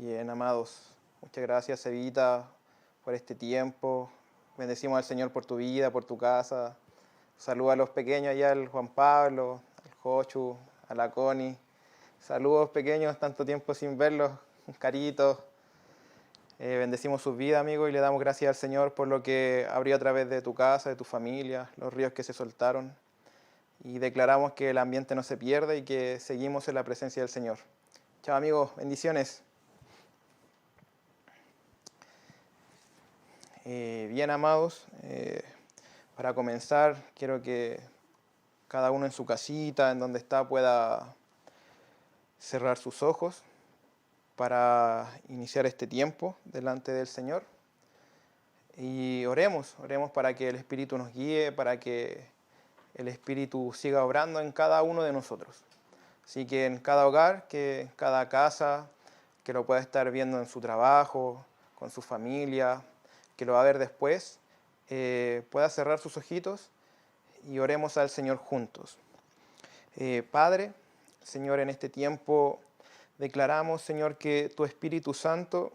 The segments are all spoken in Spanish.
Bien, amados, muchas gracias, Evita, por este tiempo. Bendecimos al Señor por tu vida, por tu casa. Saludos a los pequeños allá, al Juan Pablo, al Jochu, a la Connie. Saludos pequeños, tanto tiempo sin verlos, caritos. Bendecimos sus vidas, amigos, y le damos gracias al Señor por lo que abrió a través de tu casa, de tu familia, los ríos que se soltaron. Y declaramos que el ambiente no se pierde y que seguimos en la presencia del Señor. Chao, amigos, bendiciones. Bien, amados, para comenzar quiero que cada uno en su casita, en donde está, pueda cerrar sus ojos para iniciar este tiempo delante del Señor. Y oremos para que el Espíritu nos guíe, para que el Espíritu siga obrando en cada uno de nosotros. Así que en cada hogar, que en cada casa, que lo pueda estar viendo en su trabajo, con su familia, que lo va a ver después, pueda cerrar sus ojitos y oremos al Señor juntos. Padre, Señor, en este tiempo declaramos, Señor, que tu Espíritu Santo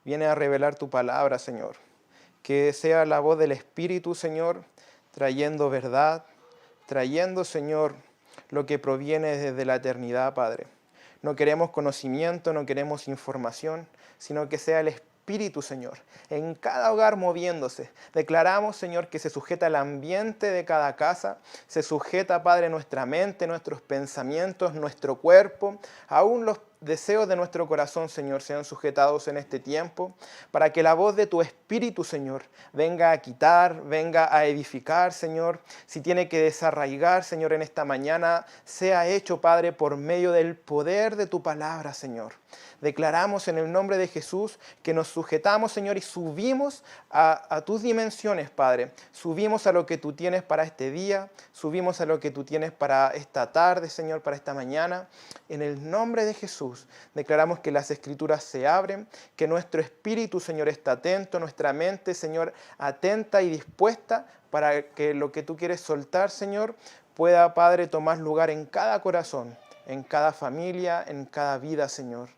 viene a revelar tu palabra, Señor. Que sea la voz del Espíritu, Señor, trayendo verdad, trayendo, Señor, lo que proviene desde la eternidad, Padre. No queremos conocimiento, no queremos información, sino que sea el Espíritu, Señor, en cada hogar moviéndose. Declaramos, Señor, que se sujeta el ambiente de cada casa, se sujeta, Padre, nuestra mente, nuestros pensamientos, nuestro cuerpo, aún los deseos de nuestro corazón, Señor, sean sujetados en este tiempo, para que la voz de tu Espíritu, Señor, venga a quitar, venga a edificar, Señor. Si tiene que desarraigar, Señor, en esta mañana, sea hecho, Padre, por medio del poder de tu palabra, Señor. Declaramos en el nombre de Jesús que nos sujetamos, Señor, y subimos a tus dimensiones, Padre. Subimos a lo que tú tienes para este día, subimos a lo que tú tienes para esta tarde, Señor, para esta mañana. En el nombre de Jesús, declaramos que las Escrituras se abren, que nuestro espíritu, Señor, está atento, nuestra mente, Señor, atenta y dispuesta para que lo que tú quieres soltar, Señor, pueda, Padre, tomar lugar en cada corazón, en cada familia, en cada vida, Señor.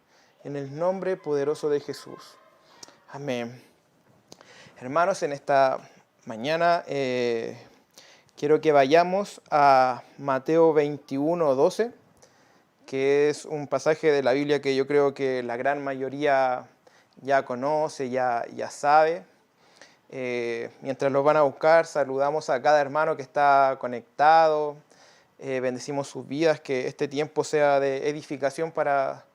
En el nombre poderoso de Jesús. Amén. Hermanos, en esta mañana quiero que vayamos a Mateo 21:12, que es un pasaje de la Biblia que yo creo que la gran mayoría ya conoce, ya sabe. Mientras los van a buscar, saludamos a cada hermano que está conectado, bendecimos sus vidas, que este tiempo sea de edificación para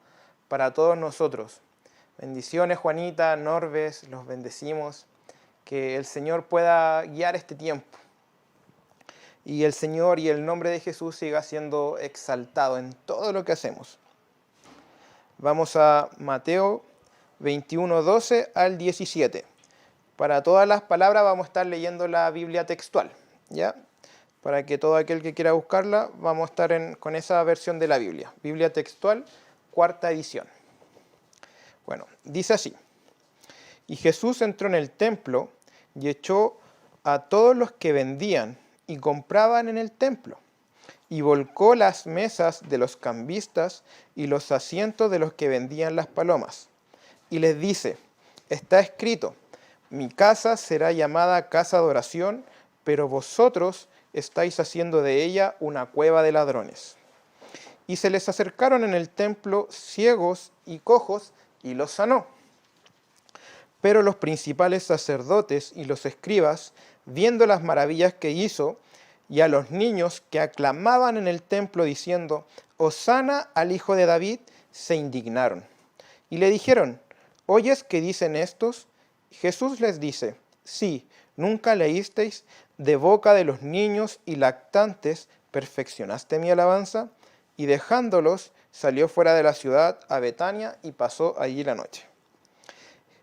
todos nosotros. Bendiciones, Juanita, Norbes, los bendecimos. Que el Señor pueda guiar este tiempo. Y el Señor y el nombre de Jesús siga siendo exaltado en todo lo que hacemos. Vamos a Mateo 21:12 al 17. Para todas las palabras vamos a estar leyendo la Biblia textual, ¿ya? Para que todo aquel que quiera buscarla, vamos a estar con esa versión de la Biblia. Biblia textual, 4ª edición. Bueno, dice así: Y Jesús entró en el templo y echó a todos los que vendían y compraban en el templo, y volcó las mesas de los cambistas y los asientos de los que vendían las palomas. Y les dice: Está escrito, mi casa será llamada casa de oración, pero vosotros estáis haciendo de ella una cueva de ladrones. Y se les acercaron en el templo ciegos y cojos, y los sanó. Pero los principales sacerdotes y los escribas, viendo las maravillas que hizo, y a los niños que aclamaban en el templo diciendo, Hosana al Hijo de David, se indignaron. Y le dijeron, ¿oyes qué dicen estos? Jesús les dice, sí, ¿nunca leísteis, de boca de los niños y lactantes perfeccionaste mi alabanza? Y dejándolos, salió fuera de la ciudad a Betania y pasó allí la noche.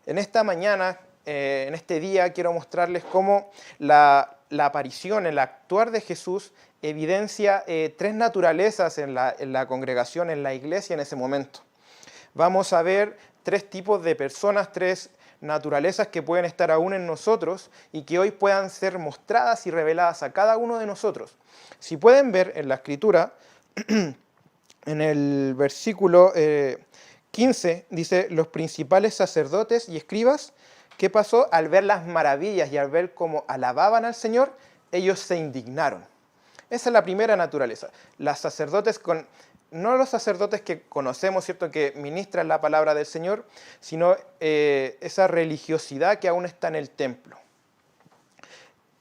En esta mañana, en este día, quiero mostrarles cómo la aparición, el actuar de Jesús evidencia 3 naturalezas en la congregación, en la iglesia en ese momento. Vamos a ver 3 tipos de personas, 3 naturalezas que pueden estar aún en nosotros y que hoy puedan ser mostradas y reveladas a cada uno de nosotros. Si pueden ver en la Escritura, en el versículo 15 dice, los principales sacerdotes y escribas, ¿qué pasó? Al ver las maravillas y al ver cómo alababan al Señor, ellos se indignaron. Esa es la primera naturaleza. Los sacerdotes, no los sacerdotes que conocemos, ¿cierto?, que ministran la palabra del Señor, sino esa religiosidad que aún está en el templo.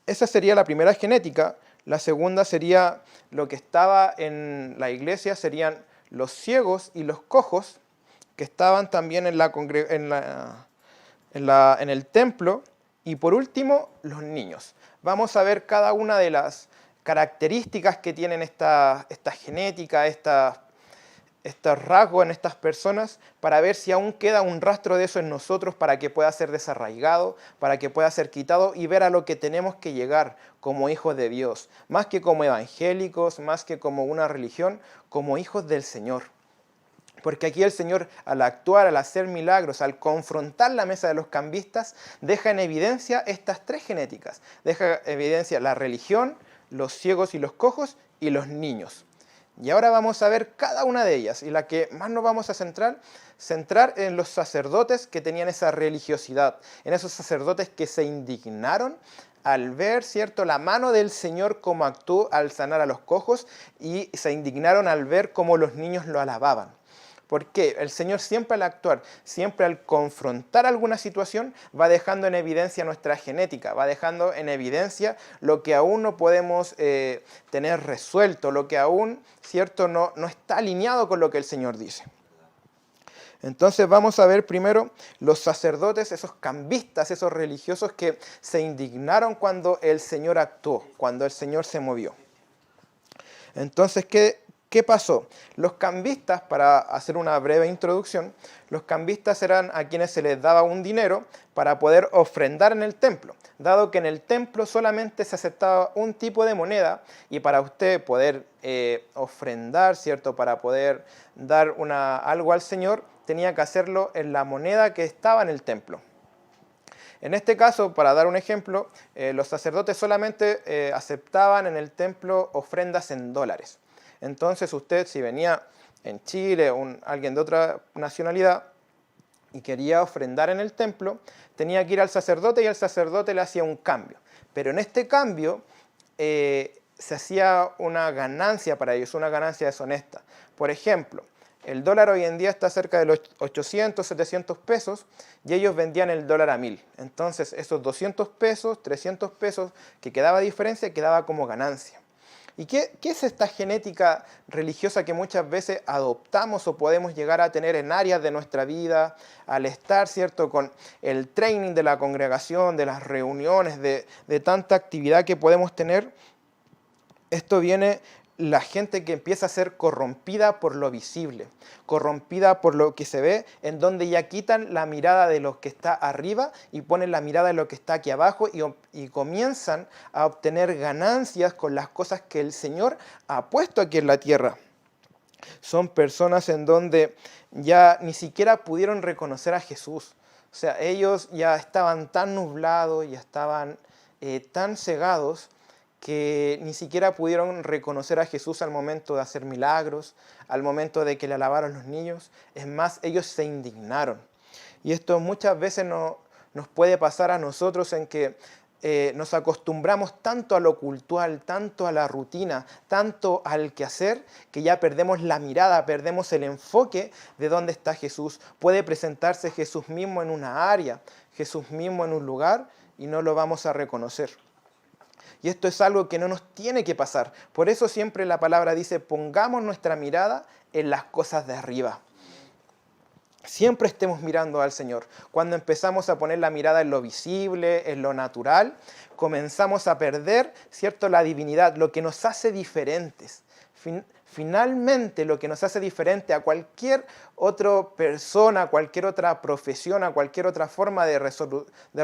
Esa sería la primera genética. La segunda sería lo que estaba en la iglesia, serían los ciegos y los cojos, que estaban también en el templo. Y por último, los niños. Vamos a ver cada una de las características que tienen esta genética, estos rasgos en estas personas, para ver si aún queda un rastro de eso en nosotros, para que pueda ser desarraigado, para que pueda ser quitado y ver a lo que tenemos que llegar como hijos de Dios, más que como evangélicos, más que como una religión, como hijos del Señor. Porque aquí el Señor, al actuar, al hacer milagros, al confrontar la mesa de los cambistas, deja en evidencia estas tres genéticas. Deja en evidencia la religión, los ciegos y los cojos y los niños. Y ahora vamos a ver cada una de ellas. Y la que más nos vamos a centrar en los sacerdotes que tenían esa religiosidad, en esos sacerdotes que se indignaron al ver, ¿cierto?, la mano del Señor cómo actuó al sanar a los cojos, y se indignaron al ver cómo los niños lo alababan. Porque el Señor siempre al actuar, siempre al confrontar alguna situación, va dejando en evidencia nuestra genética, va dejando en evidencia lo que aún no podemos tener resuelto, lo que aún, ¿cierto?, no está alineado con lo que el Señor dice. Entonces vamos a ver primero los sacerdotes, esos cambistas, esos religiosos que se indignaron cuando el Señor actuó, cuando el Señor se movió. Entonces, ¿qué pasó? Los cambistas, para hacer una breve introducción, los cambistas eran a quienes se les daba un dinero para poder ofrendar en el templo, dado que en el templo solamente se aceptaba un tipo de moneda, y para usted poder ofrendar, ¿cierto?, para poder dar algo al Señor, tenía que hacerlo en la moneda que estaba en el templo. En este caso, para dar un ejemplo, los sacerdotes solamente aceptaban en el templo ofrendas en dólares. Entonces usted, si venía en Chile, alguien de otra nacionalidad, y quería ofrendar en el templo, tenía que ir al sacerdote y el sacerdote le hacía un cambio. Pero en este cambio se hacía una ganancia para ellos, una ganancia deshonesta. Por ejemplo, el dólar hoy en día está cerca de los 800, 700 pesos, y ellos vendían el dólar a 1000. Entonces esos 200 pesos, 300 pesos que quedaba diferencia, quedaba como ganancia. ¿Y qué es esta genética religiosa que muchas veces adoptamos o podemos llegar a tener en áreas de nuestra vida, al estar, ¿cierto?, con el training de la congregación, de las reuniones, de tanta actividad que podemos tener? Esto viene la gente que empieza a ser corrompida por lo visible, corrompida por lo que se ve, en donde ya quitan la mirada de lo que está arriba y ponen la mirada de lo que está aquí abajo, y comienzan a obtener ganancias con las cosas que el Señor ha puesto aquí en la tierra. Son personas en donde ya ni siquiera pudieron reconocer a Jesús. O sea, ellos ya estaban tan nublados, ya estaban tan cegados, que ni siquiera pudieron reconocer a Jesús al momento de hacer milagros, al momento de que le alabaron los niños. Es más, ellos se indignaron. Y esto muchas veces nos puede pasar a nosotros, en que nos acostumbramos tanto a lo cultural, tanto a la rutina, tanto al quehacer, que ya perdemos la mirada, perdemos el enfoque de dónde está Jesús. Puede presentarse Jesús mismo en una área, Jesús mismo en un lugar, y no lo vamos a reconocer. Y esto es algo que no nos tiene que pasar. Por eso siempre la palabra dice, pongamos nuestra mirada en las cosas de arriba. Siempre estemos mirando al Señor. Cuando empezamos a poner la mirada en lo visible, en lo natural, comenzamos a perder, ¿cierto?, la divinidad, lo que nos hace diferentes. Finalmente, lo que nos hace diferente a cualquier otra persona, a cualquier otra profesión, a cualquier otra forma de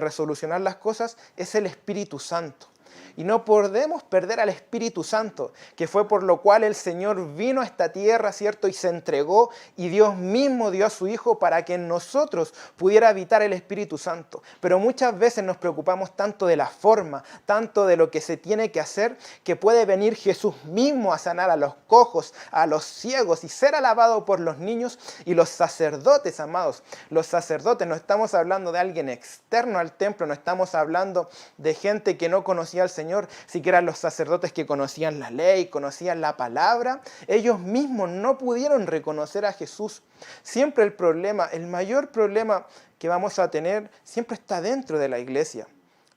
resolucionar las cosas, es el Espíritu Santo. Y no podemos perder al Espíritu Santo, que fue por lo cual el Señor vino a esta tierra, ¿cierto? Y se entregó, y Dios mismo dio a su Hijo para que en nosotros pudiera habitar el Espíritu Santo. Pero muchas veces nos preocupamos tanto de la forma, tanto de lo que se tiene que hacer, que puede venir Jesús mismo a sanar a los cojos, a los ciegos y ser alabado por los niños y los sacerdotes, amados. Los sacerdotes, no estamos hablando de alguien externo al templo, no estamos hablando de gente que no conocía al Señor, siquiera los sacerdotes que conocían la ley, conocían la palabra, ellos mismos no pudieron reconocer a Jesús. Siempre el problema, el mayor problema que vamos a tener, siempre está dentro de la iglesia.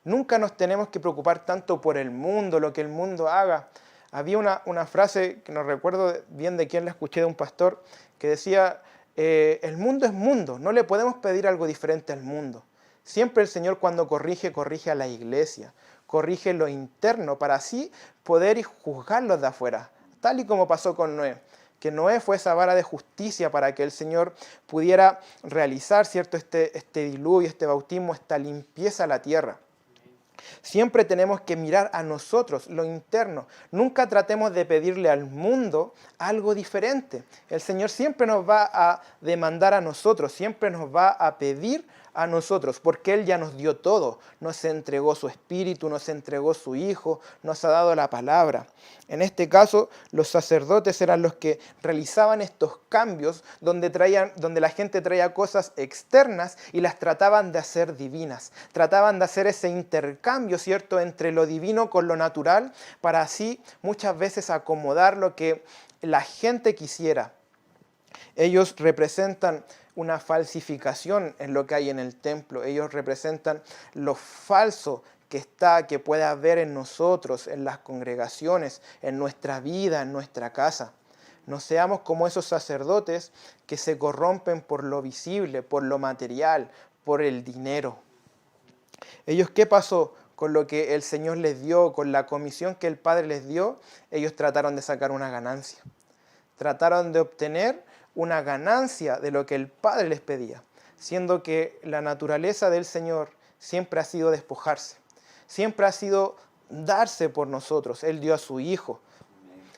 Nunca nos tenemos que preocupar tanto por el mundo, lo que el mundo haga. Había una frase que no recuerdo bien de quién la escuché, de un pastor, que decía, el mundo es mundo, no le podemos pedir algo diferente al mundo. Siempre el Señor cuando corrige, corrige a la iglesia, corrige lo interno para así poder juzgarlos de afuera, tal y como pasó con Noé. Que Noé fue esa vara de justicia para que el Señor pudiera realizar, ¿cierto?, este diluvio, este bautismo, esta limpieza a la tierra. Siempre tenemos que mirar a nosotros, lo interno. Nunca tratemos de pedirle al mundo algo diferente. El Señor siempre nos va a demandar a nosotros, siempre nos va a pedir a nosotros, porque Él ya nos dio todo. Nos entregó su Espíritu, nos entregó su Hijo, nos ha dado la palabra. En este caso, los sacerdotes eran los que realizaban estos cambios donde la gente traía cosas externas y las trataban de hacer divinas. Trataban de hacer ese intercambio, ¿cierto?, entre lo divino con lo natural, para así muchas veces acomodar lo que la gente quisiera. Ellos representan una falsificación en lo que hay en el templo. Ellos representan lo falso que puede haber en nosotros, en las congregaciones, en nuestra vida, en nuestra casa. No seamos como esos sacerdotes que se corrompen por lo visible, por lo material, por el dinero. Ellos, ¿qué pasó con lo que el Señor les dio, con la comisión que el Padre les dio? Ellos trataron de sacar una ganancia. Trataron de obtener una ganancia de lo que el Padre les pedía, siendo que la naturaleza del Señor siempre ha sido despojarse, siempre ha sido darse por nosotros. Él dio a su Hijo,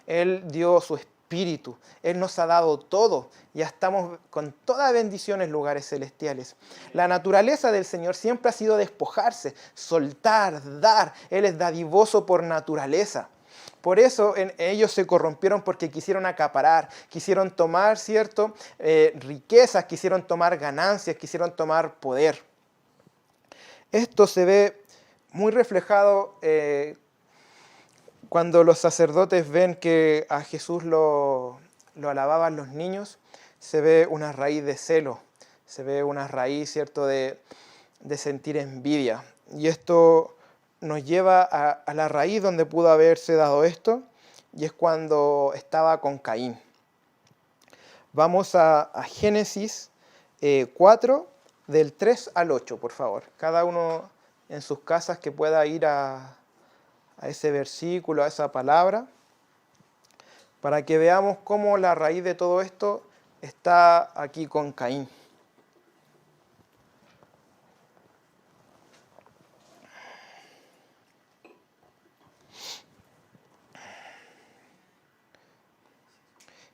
Él dio su Espíritu, Él nos ha dado todo, ya estamos con toda bendición en lugares celestiales. La naturaleza del Señor siempre ha sido despojarse, soltar, dar. Él es dadivoso por naturaleza. Por eso ellos se corrompieron, porque quisieron acaparar, quisieron tomar, ¿cierto?, riquezas, quisieron tomar ganancias, quisieron tomar poder. Esto se ve muy reflejado cuando los sacerdotes ven que a Jesús lo alababan los niños. Se ve una raíz de celo, se ve una raíz, ¿cierto?, de sentir envidia. Y esto nos lleva a la raíz donde pudo haberse dado esto, y es cuando estaba con Caín. Vamos a Génesis 4, del 3 al 8, por favor. Cada uno en sus casas que pueda ir a ese versículo, a esa palabra, para que veamos cómo la raíz de todo esto está aquí con Caín.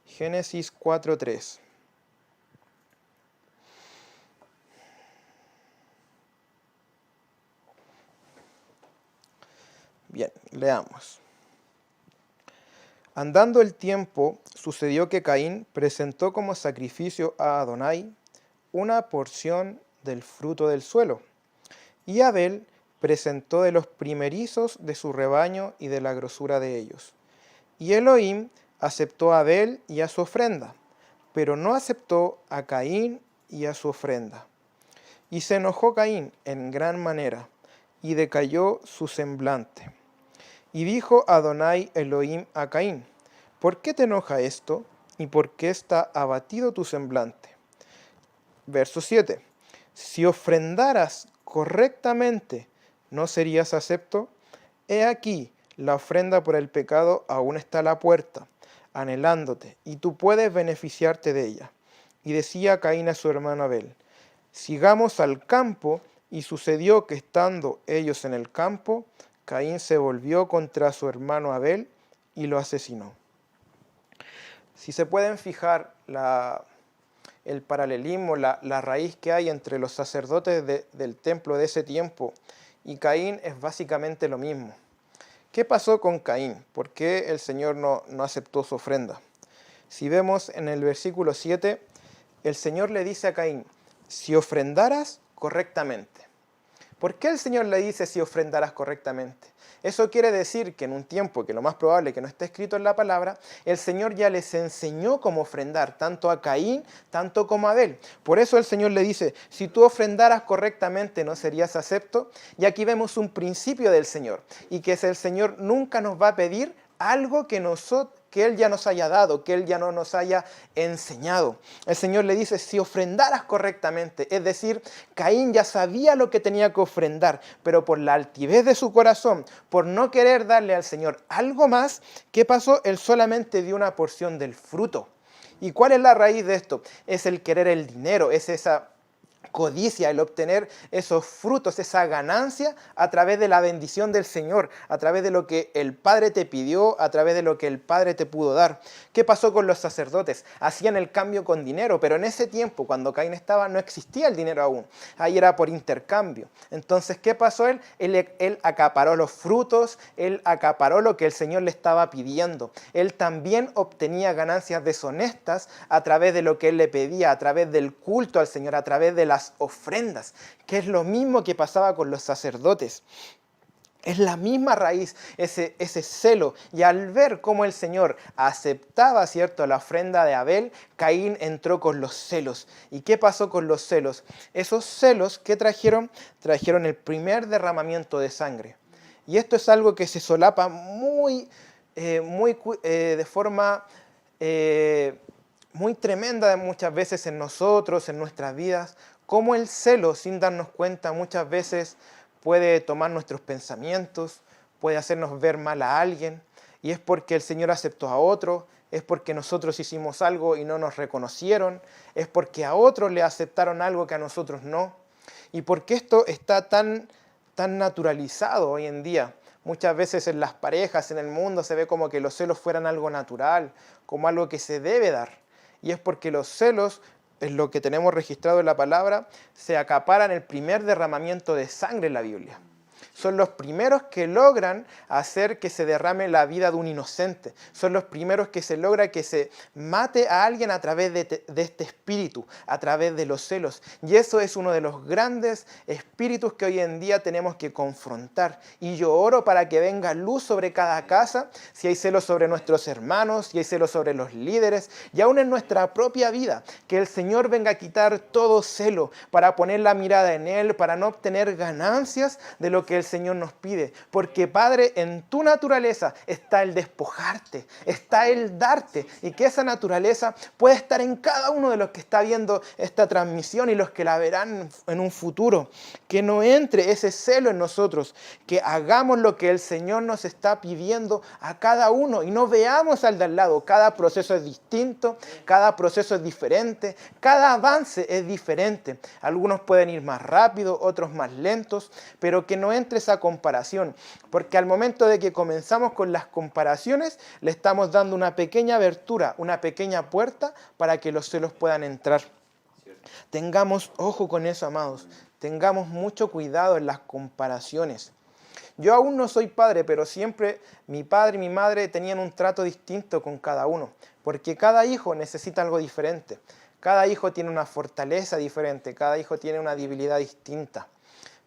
Génesis 4:3. Bien, leamos. Andando el tiempo, sucedió que Caín presentó como sacrificio a Adonai una porción del fruto del suelo, y Abel presentó de los primerizos de su rebaño y de la grosura de ellos. Y Elohim aceptó a Abel y a su ofrenda, pero no aceptó a Caín y a su ofrenda. Y se enojó Caín en gran manera, y decayó su semblante. Y dijo Adonai Elohim a Caín: ¿por qué te enoja esto? ¿Y por qué está abatido tu semblante? Verso 7. Si ofrendaras correctamente, ¿no serías acepto? He aquí, la ofrenda por el pecado aún está a la puerta, anhelándote, y tú puedes beneficiarte de ella. Y decía Caín a su hermano Abel: sigamos al campo. Y sucedió que estando ellos en el campo, Caín se volvió contra su hermano Abel y lo asesinó. Si se pueden fijar el paralelismo, la raíz que hay entre los sacerdotes del templo de ese tiempo y Caín es básicamente lo mismo. ¿Qué pasó con Caín? ¿Por qué el Señor no aceptó su ofrenda? Si vemos en el versículo 7, el Señor le dice a Caín, si ofrendaras correctamente. ¿Por qué el Señor le dice si ofrendaras correctamente? Eso quiere decir que en un tiempo que lo más probable que no esté escrito en la palabra, el Señor ya les enseñó cómo ofrendar, tanto a Caín, tanto como a Abel. Por eso el Señor le dice, si tú ofrendaras correctamente no serías acepto. Y aquí vemos un principio del Señor, y que es el Señor nunca nos va a pedir algo que Él ya nos haya dado, que Él ya no nos haya enseñado. El Señor le dice, si ofrendaras correctamente, es decir, Caín ya sabía lo que tenía que ofrendar, pero por la altivez de su corazón, por no querer darle al Señor algo más, ¿qué pasó? Él solamente dio una porción del fruto. ¿Y cuál es la raíz de esto? Es el querer el dinero, es esa codicia, el obtener esos frutos, esa ganancia a través de la bendición del Señor, a través de lo que el Padre te pidió, a través de lo que el Padre te pudo dar. ¿Qué pasó con los sacerdotes? Hacían el cambio con dinero, pero en ese tiempo, cuando Caín estaba, no existía el dinero aún. Ahí era por intercambio. Entonces, ¿qué pasó él? Él acaparó los frutos, él acaparó lo que el Señor le estaba pidiendo. Él también obtenía ganancias deshonestas a través de lo que él le pedía, a través del culto al Señor, a través de las ofrendas, que es lo mismo que pasaba con los sacerdotes. Es la misma raíz, ese celo. Y al ver cómo el Señor aceptaba, ¿cierto?, la ofrenda de Abel, Caín entró con los celos. ¿Y qué pasó con los celos? Esos celos, ¿qué trajeron? Trajeron el primer derramamiento de sangre. Y esto es algo que se solapa de forma muy tremenda muchas veces en nosotros, en nuestras vidas. Cómo el celo, sin darnos cuenta, muchas veces puede tomar nuestros pensamientos, puede hacernos ver mal a alguien, y es porque el Señor aceptó a otro, es porque nosotros hicimos algo y no nos reconocieron, es porque a otros le aceptaron algo que a nosotros no. Y porque esto está tan naturalizado hoy en día. Muchas veces en las parejas, en el mundo, se ve como que los celos fueran algo natural, como algo que se debe dar. Y es porque los celos, es lo que tenemos registrado en la palabra, se acaparan el primer derramamiento de sangre en la Biblia. Son los primeros que logran hacer que se derrame la vida de un inocente. Son los primeros que se logra que se mate a alguien a través de este espíritu, a través de los celos. Y eso es uno de los grandes espíritus que hoy en día tenemos que confrontar. Y yo oro para que venga luz sobre cada casa, si hay celos sobre nuestros hermanos, si hay celos sobre los líderes, y aún en nuestra propia vida, que el Señor venga a quitar todo celo para poner la mirada en Él, para no obtener ganancias de lo que el Señor nos pide. Porque, Padre, en tu naturaleza está el despojarte, está el darte, y que esa naturaleza puede estar en cada uno de los que está viendo esta transmisión y los que la verán en un futuro. Que no entre ese celo en nosotros, que hagamos lo que el Señor nos está pidiendo a cada uno y no veamos al de al lado. Cada proceso es distinto, cada proceso es diferente, cada avance es diferente. Algunos pueden ir más rápido, otros más lentos, pero que no entre esa comparación, porque al momento de que comenzamos con las comparaciones, le estamos dando una pequeña abertura, una pequeña puerta para que los celos puedan entrar. Tengamos ojo con eso, amados. Tengamos mucho cuidado en las comparaciones. Yo aún no soy padre, pero siempre mi padre y mi madre tenían un trato distinto con cada uno, porque cada hijo necesita algo diferente. Cada hijo tiene una fortaleza diferente, cada hijo tiene una debilidad distinta.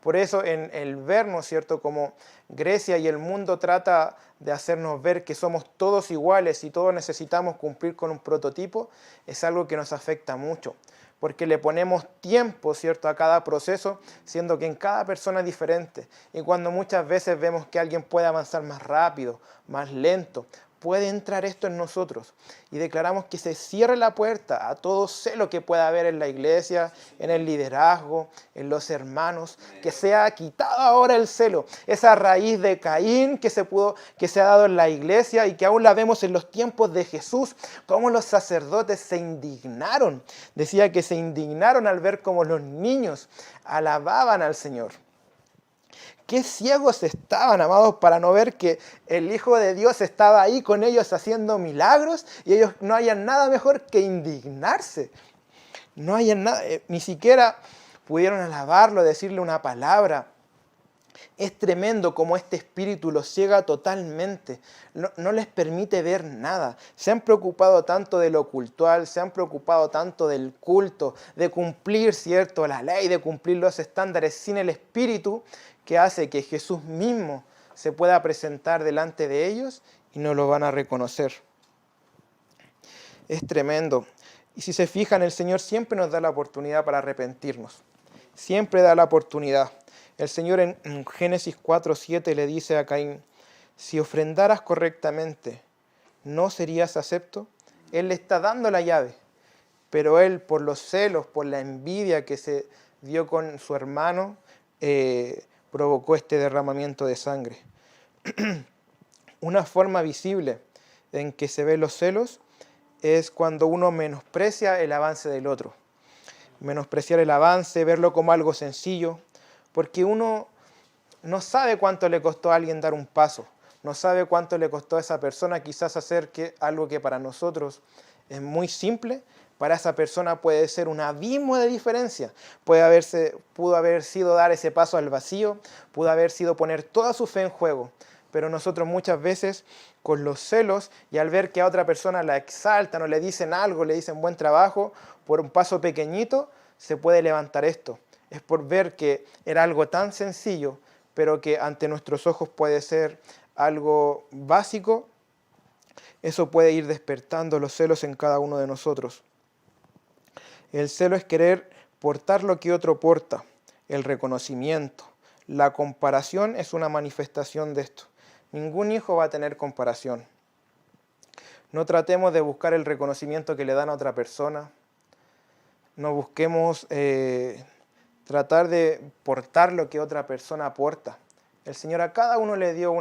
Por eso en el vernos, ¿cierto?, como Grecia y el mundo trata de hacernos ver que somos todos iguales y todos necesitamos cumplir con un prototipo, es algo que nos afecta mucho. Porque le ponemos tiempo, ¿cierto?, a cada proceso, siendo que en cada persona es diferente. Y cuando muchas veces vemos que alguien puede avanzar más rápido, más lento, puede entrar esto en nosotros. Y declaramos que se cierre la puerta a todo celo que pueda haber en la iglesia, en el liderazgo, en los hermanos, que sea quitado ahora el celo, esa raíz de Caín que se ha dado en la iglesia y que aún la vemos en los tiempos de Jesús, cómo los sacerdotes se indignaron. Decía que se indignaron al ver cómo los niños alababan al Señor. Qué ciegos estaban, amados, para no ver que el Hijo de Dios estaba ahí con ellos haciendo milagros y ellos no hayan nada mejor que indignarse. No hayan nada, ni siquiera pudieron alabarlo, decirle una palabra. Es tremendo como este espíritu los ciega totalmente, no les permite ver nada. Se han preocupado tanto de lo cultural, se han preocupado tanto del culto, de cumplir, ¿cierto?, la ley, de cumplir los estándares sin el espíritu, que hace que Jesús mismo se pueda presentar delante de ellos y no lo van a reconocer. Es tremendo. Y si se fijan, el Señor siempre nos da la oportunidad para arrepentirnos. Siempre da la oportunidad. El Señor en Génesis 4:7 le dice a Caín, si ofrendaras correctamente, ¿no serías acepto? Él le está dando la llave, pero él por los celos, por la envidia que se dio con su hermano, provocó este derramamiento de sangre. Una forma visible en que se ven los celos es cuando uno menosprecia el avance del otro. Menospreciar el avance, verlo como algo sencillo, porque uno no sabe cuánto le costó a alguien dar un paso, no sabe cuánto le costó a esa persona quizás hacer algo que para nosotros es muy simple, para esa persona puede ser un abismo de diferencia. Pudo haber sido dar ese paso al vacío, pudo haber sido poner toda su fe en juego, pero nosotros muchas veces con los celos y al ver que a otra persona la exaltan o le dicen algo, le dicen buen trabajo, por un paso pequeñito se puede levantar esto. Es por ver que era algo tan sencillo, pero que ante nuestros ojos puede ser algo básico. Eso puede ir despertando los celos en cada uno de nosotros. El celo es querer portar lo que otro porta, el reconocimiento. La comparación es una manifestación de esto. Ningún hijo va a tener comparación. No tratemos de buscar el reconocimiento que le dan a otra persona. No busquemos tratar de portar lo que otra persona aporta. El Señor a cada uno le dio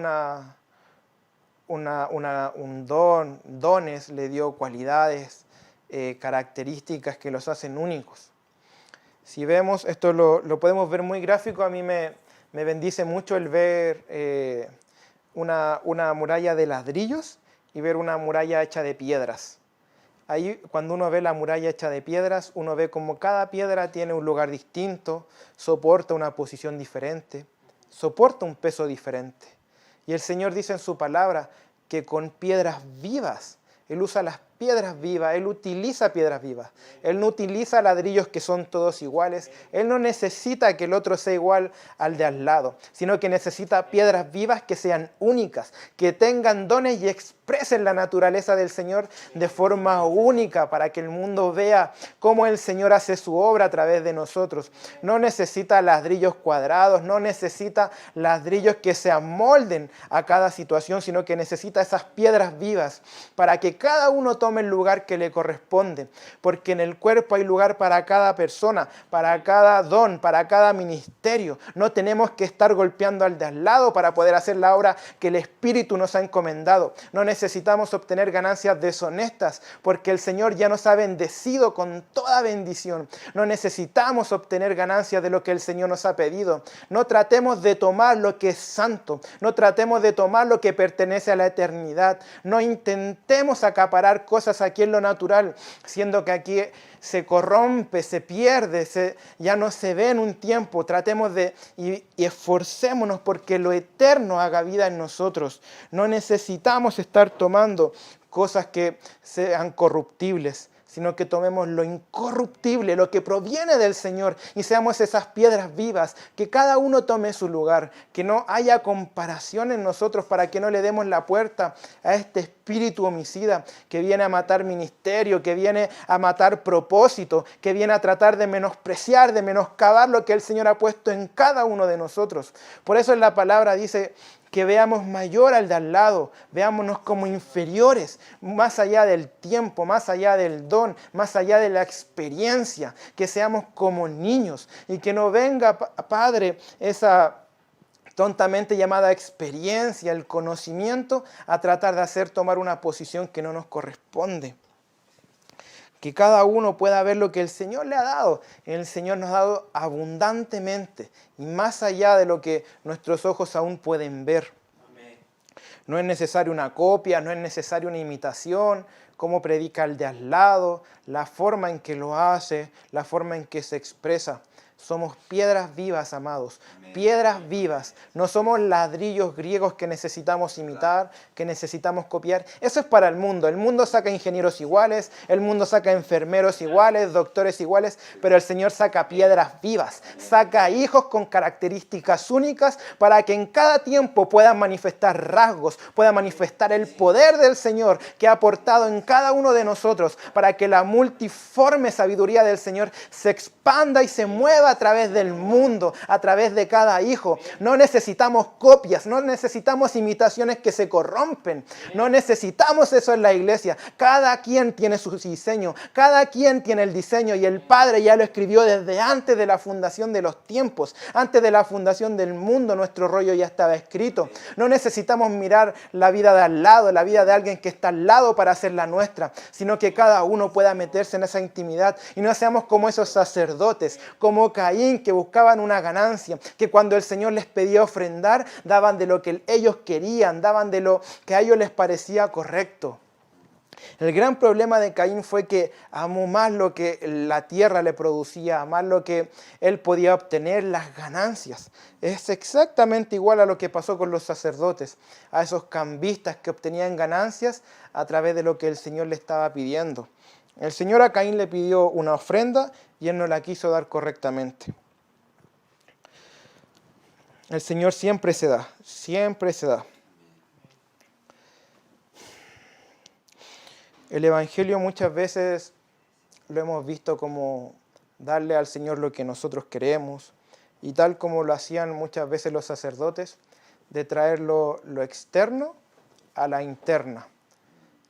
dones, le dio cualidades, características que los hacen únicos. Si vemos, esto lo podemos ver muy gráfico, a mí me bendice mucho el ver una muralla de ladrillos y ver una muralla hecha de piedras. Ahí cuando uno ve la muralla hecha de piedras, uno ve como cada piedra tiene un lugar distinto, soporta una posición diferente, soporta un peso diferente. Y el Señor dice en su palabra que con piedras vivas, Él usa las piedras vivas, Él utiliza piedras vivas. Él no utiliza ladrillos que son todos iguales. Él no necesita que el otro sea igual al de al lado, sino que necesita piedras vivas que sean únicas, que tengan dones y expresen la naturaleza del Señor de forma única para que el mundo vea cómo el Señor hace su obra a través de nosotros. No necesita ladrillos cuadrados, no necesita ladrillos que se amolden a cada situación, sino que necesita esas piedras vivas para que cada uno tome el lugar que le corresponde, porque en el cuerpo hay lugar para cada persona, para cada don, para cada ministerio. No tenemos que estar golpeando al de al lado para poder hacer la obra que el Espíritu nos ha encomendado. No necesitamos obtener ganancias deshonestas, porque el Señor ya nos ha bendecido con toda bendición. No necesitamos obtener ganancias de lo que el Señor nos ha pedido. No tratemos de tomar lo que es santo, no tratemos de tomar lo que pertenece a la eternidad. No intentemos acaparar cosas aquí en lo natural, siendo que aquí se corrompe, se pierde, ya no se ve en un tiempo. Tratemos y esforcémonos porque lo eterno haga vida en nosotros. No necesitamos estar tomando cosas que sean corruptibles, sino que tomemos lo incorruptible, lo que proviene del Señor, y seamos esas piedras vivas, que cada uno tome su lugar, que no haya comparación en nosotros para que no le demos la puerta a este espíritu homicida que viene a matar ministerio, que viene a matar propósito, que viene a tratar de menospreciar, de menoscabar lo que el Señor ha puesto en cada uno de nosotros. Por eso en la palabra dice que veamos mayor al de al lado, veámonos como inferiores, más allá del tiempo, más allá del don, más allá de la experiencia, que seamos como niños y que no venga, Padre, esa tontamente llamada experiencia, el conocimiento, a tratar de hacer tomar una posición que no nos corresponde. que cada uno pueda ver lo que el Señor le ha dado. El Señor nos ha dado abundantemente y más allá de lo que nuestros ojos aún pueden ver. No es necesario una copia, no es necesario una imitación, cómo predica el de al lado, la forma en que lo hace, la forma en que se expresa. Somos piedras vivas, amados, piedras vivas. No somos ladrillos griegos que necesitamos imitar, que necesitamos copiar. Eso es para el mundo. El mundo saca ingenieros iguales, el mundo saca enfermeros iguales, doctores iguales, pero el Señor saca piedras vivas, saca hijos con características únicas para que en cada tiempo puedan manifestar rasgos, puedan manifestar el poder del Señor que ha aportado en cada uno de nosotros, para que la multiforme sabiduría del Señor se expanda y se mueva a través del mundo, a través de cada hijo. No necesitamos copias, no necesitamos imitaciones que se corrompen, no necesitamos eso en la iglesia. Cada quien tiene su diseño, cada quien tiene el diseño y el Padre ya lo escribió desde antes de la fundación de los tiempos, antes de la fundación del mundo. Nuestro rollo ya estaba escrito. No necesitamos mirar la vida de al lado, la vida de alguien que está al lado para hacer la nuestra, sino que cada uno pueda meterse en esa intimidad y no seamos como esos sacerdotes, como Caín, que buscaban una ganancia, que cuando el Señor les pedía ofrendar, daban de lo que ellos querían, daban de lo que a ellos les parecía correcto. El gran problema de Caín fue que amó más lo que la tierra le producía, más lo que él podía obtener, las ganancias. Es exactamente igual a lo que pasó con los sacerdotes, a esos cambistas que obtenían ganancias a través de lo que el Señor le estaba pidiendo. El Señor a Caín le pidió una ofrenda y él no la quiso dar correctamente. El Señor siempre se da, siempre se da. El Evangelio muchas veces lo hemos visto como darle al Señor lo que nosotros queremos, y tal como lo hacían muchas veces los sacerdotes, de traer lo externo a la interna,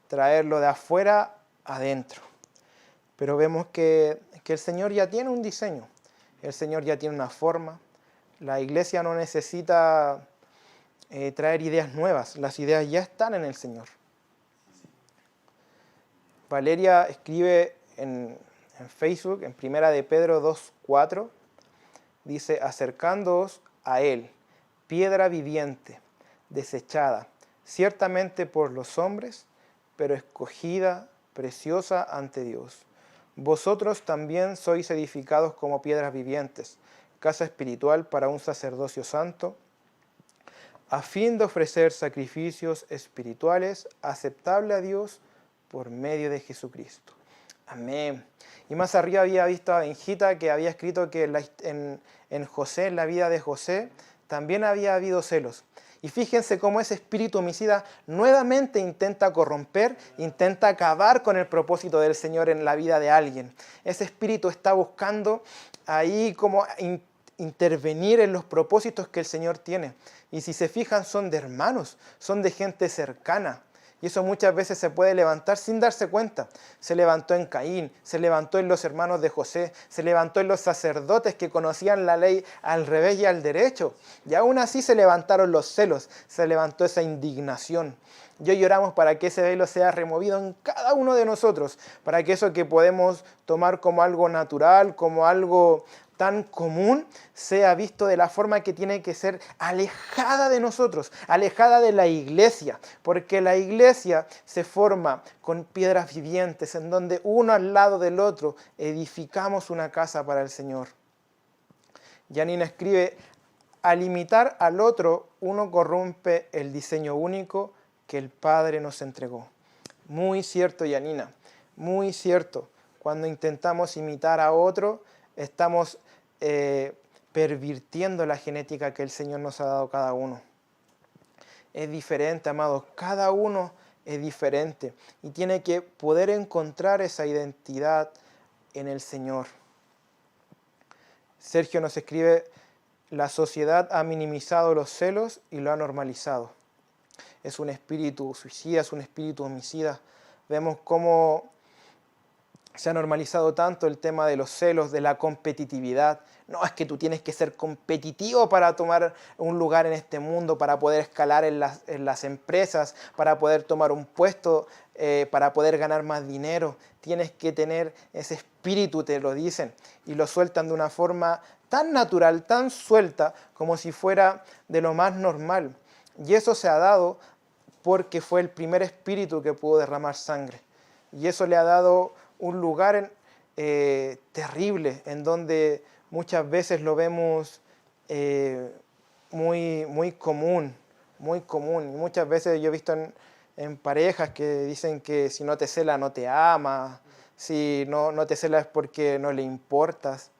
traerlo de afuera adentro. Pero vemos que el Señor ya tiene un diseño, el Señor ya tiene una forma. La iglesia no necesita traer ideas nuevas, las ideas ya están en el Señor. Valeria escribe en Facebook, en 1 de Pedro 2:4, dice: acercándoos a Él, piedra viviente, desechada, ciertamente por los hombres, pero escogida, preciosa ante Dios. Vosotros también sois edificados como piedras vivientes, casa espiritual para un sacerdocio santo, a fin de ofrecer sacrificios espirituales aceptables a Dios por medio de Jesucristo. Amén. Y más arriba había visto a Benjita que había escrito que en José, en la vida de José, también había habido celos. Y fíjense cómo ese espíritu homicida nuevamente intenta corromper, intenta acabar con el propósito del Señor en la vida de alguien. Ese espíritu está buscando ahí como intervenir en los propósitos que el Señor tiene. Y si se fijan, son de hermanos, son de gente cercana. Y eso muchas veces se puede levantar sin darse cuenta. Se levantó en Caín, se levantó en los hermanos de José, se levantó en los sacerdotes que conocían la ley al revés y al derecho. Y aún así se levantaron los celos, se levantó esa indignación. Y hoy oramos para que ese velo sea removido en cada uno de nosotros, para que eso que podemos tomar como algo natural, como algo tan común, sea visto de la forma que tiene que ser, alejada de nosotros, alejada de la iglesia, porque la iglesia se forma con piedras vivientes, en donde uno al lado del otro edificamos una casa para el Señor. Janina escribe: al imitar al otro, uno corrompe el diseño único que el Padre nos entregó. Muy cierto, Janina, muy cierto. Cuando intentamos imitar a otro, estamos pervirtiendo la genética que el Señor nos ha dado cada uno. Es diferente, amados, cada uno es diferente y tiene que poder encontrar esa identidad en el Señor. Sergio nos escribe: la sociedad ha minimizado los celos y lo ha normalizado. Es un espíritu suicida, es un espíritu homicida. Vemos cómo Se ha normalizado tanto el tema de los celos, de la competitividad. No, es que tú tienes que ser competitivo para tomar un lugar en este mundo, para poder escalar en las empresas, para poder tomar un puesto, para poder ganar más dinero. Tienes que tener ese espíritu, te lo dicen, y lo sueltan de una forma tan natural, tan suelta, como si fuera de lo más normal. Y eso se ha dado porque fue el primer espíritu que pudo derramar sangre. Y eso le ha dado un lugar terrible, en donde muchas veces lo vemos muy común, muy común. Y muchas veces yo he visto en parejas que dicen que si no te cela no te ama, si no te cela es porque no le importas.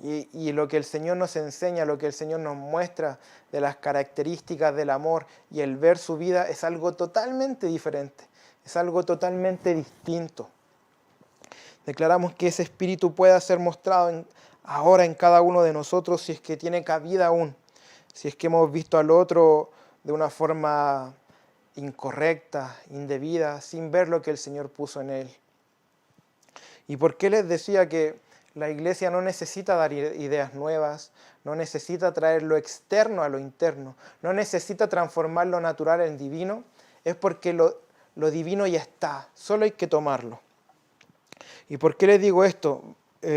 Y lo que el Señor nos enseña, lo que el Señor nos muestra de las características del amor y el ver su vida es algo totalmente diferente, es algo totalmente distinto. Declaramos que ese espíritu pueda ser mostrado ahora en cada uno de nosotros, si es que tiene cabida aún, si es que hemos visto al otro de una forma incorrecta, indebida, sin ver lo que el Señor puso en él. ¿Y por qué les decía que la iglesia no necesita dar ideas nuevas, no necesita traer lo externo a lo interno, no necesita transformar lo natural en divino? Es porque lo divino ya está, solo hay que tomarlo. ¿Y por qué les digo esto?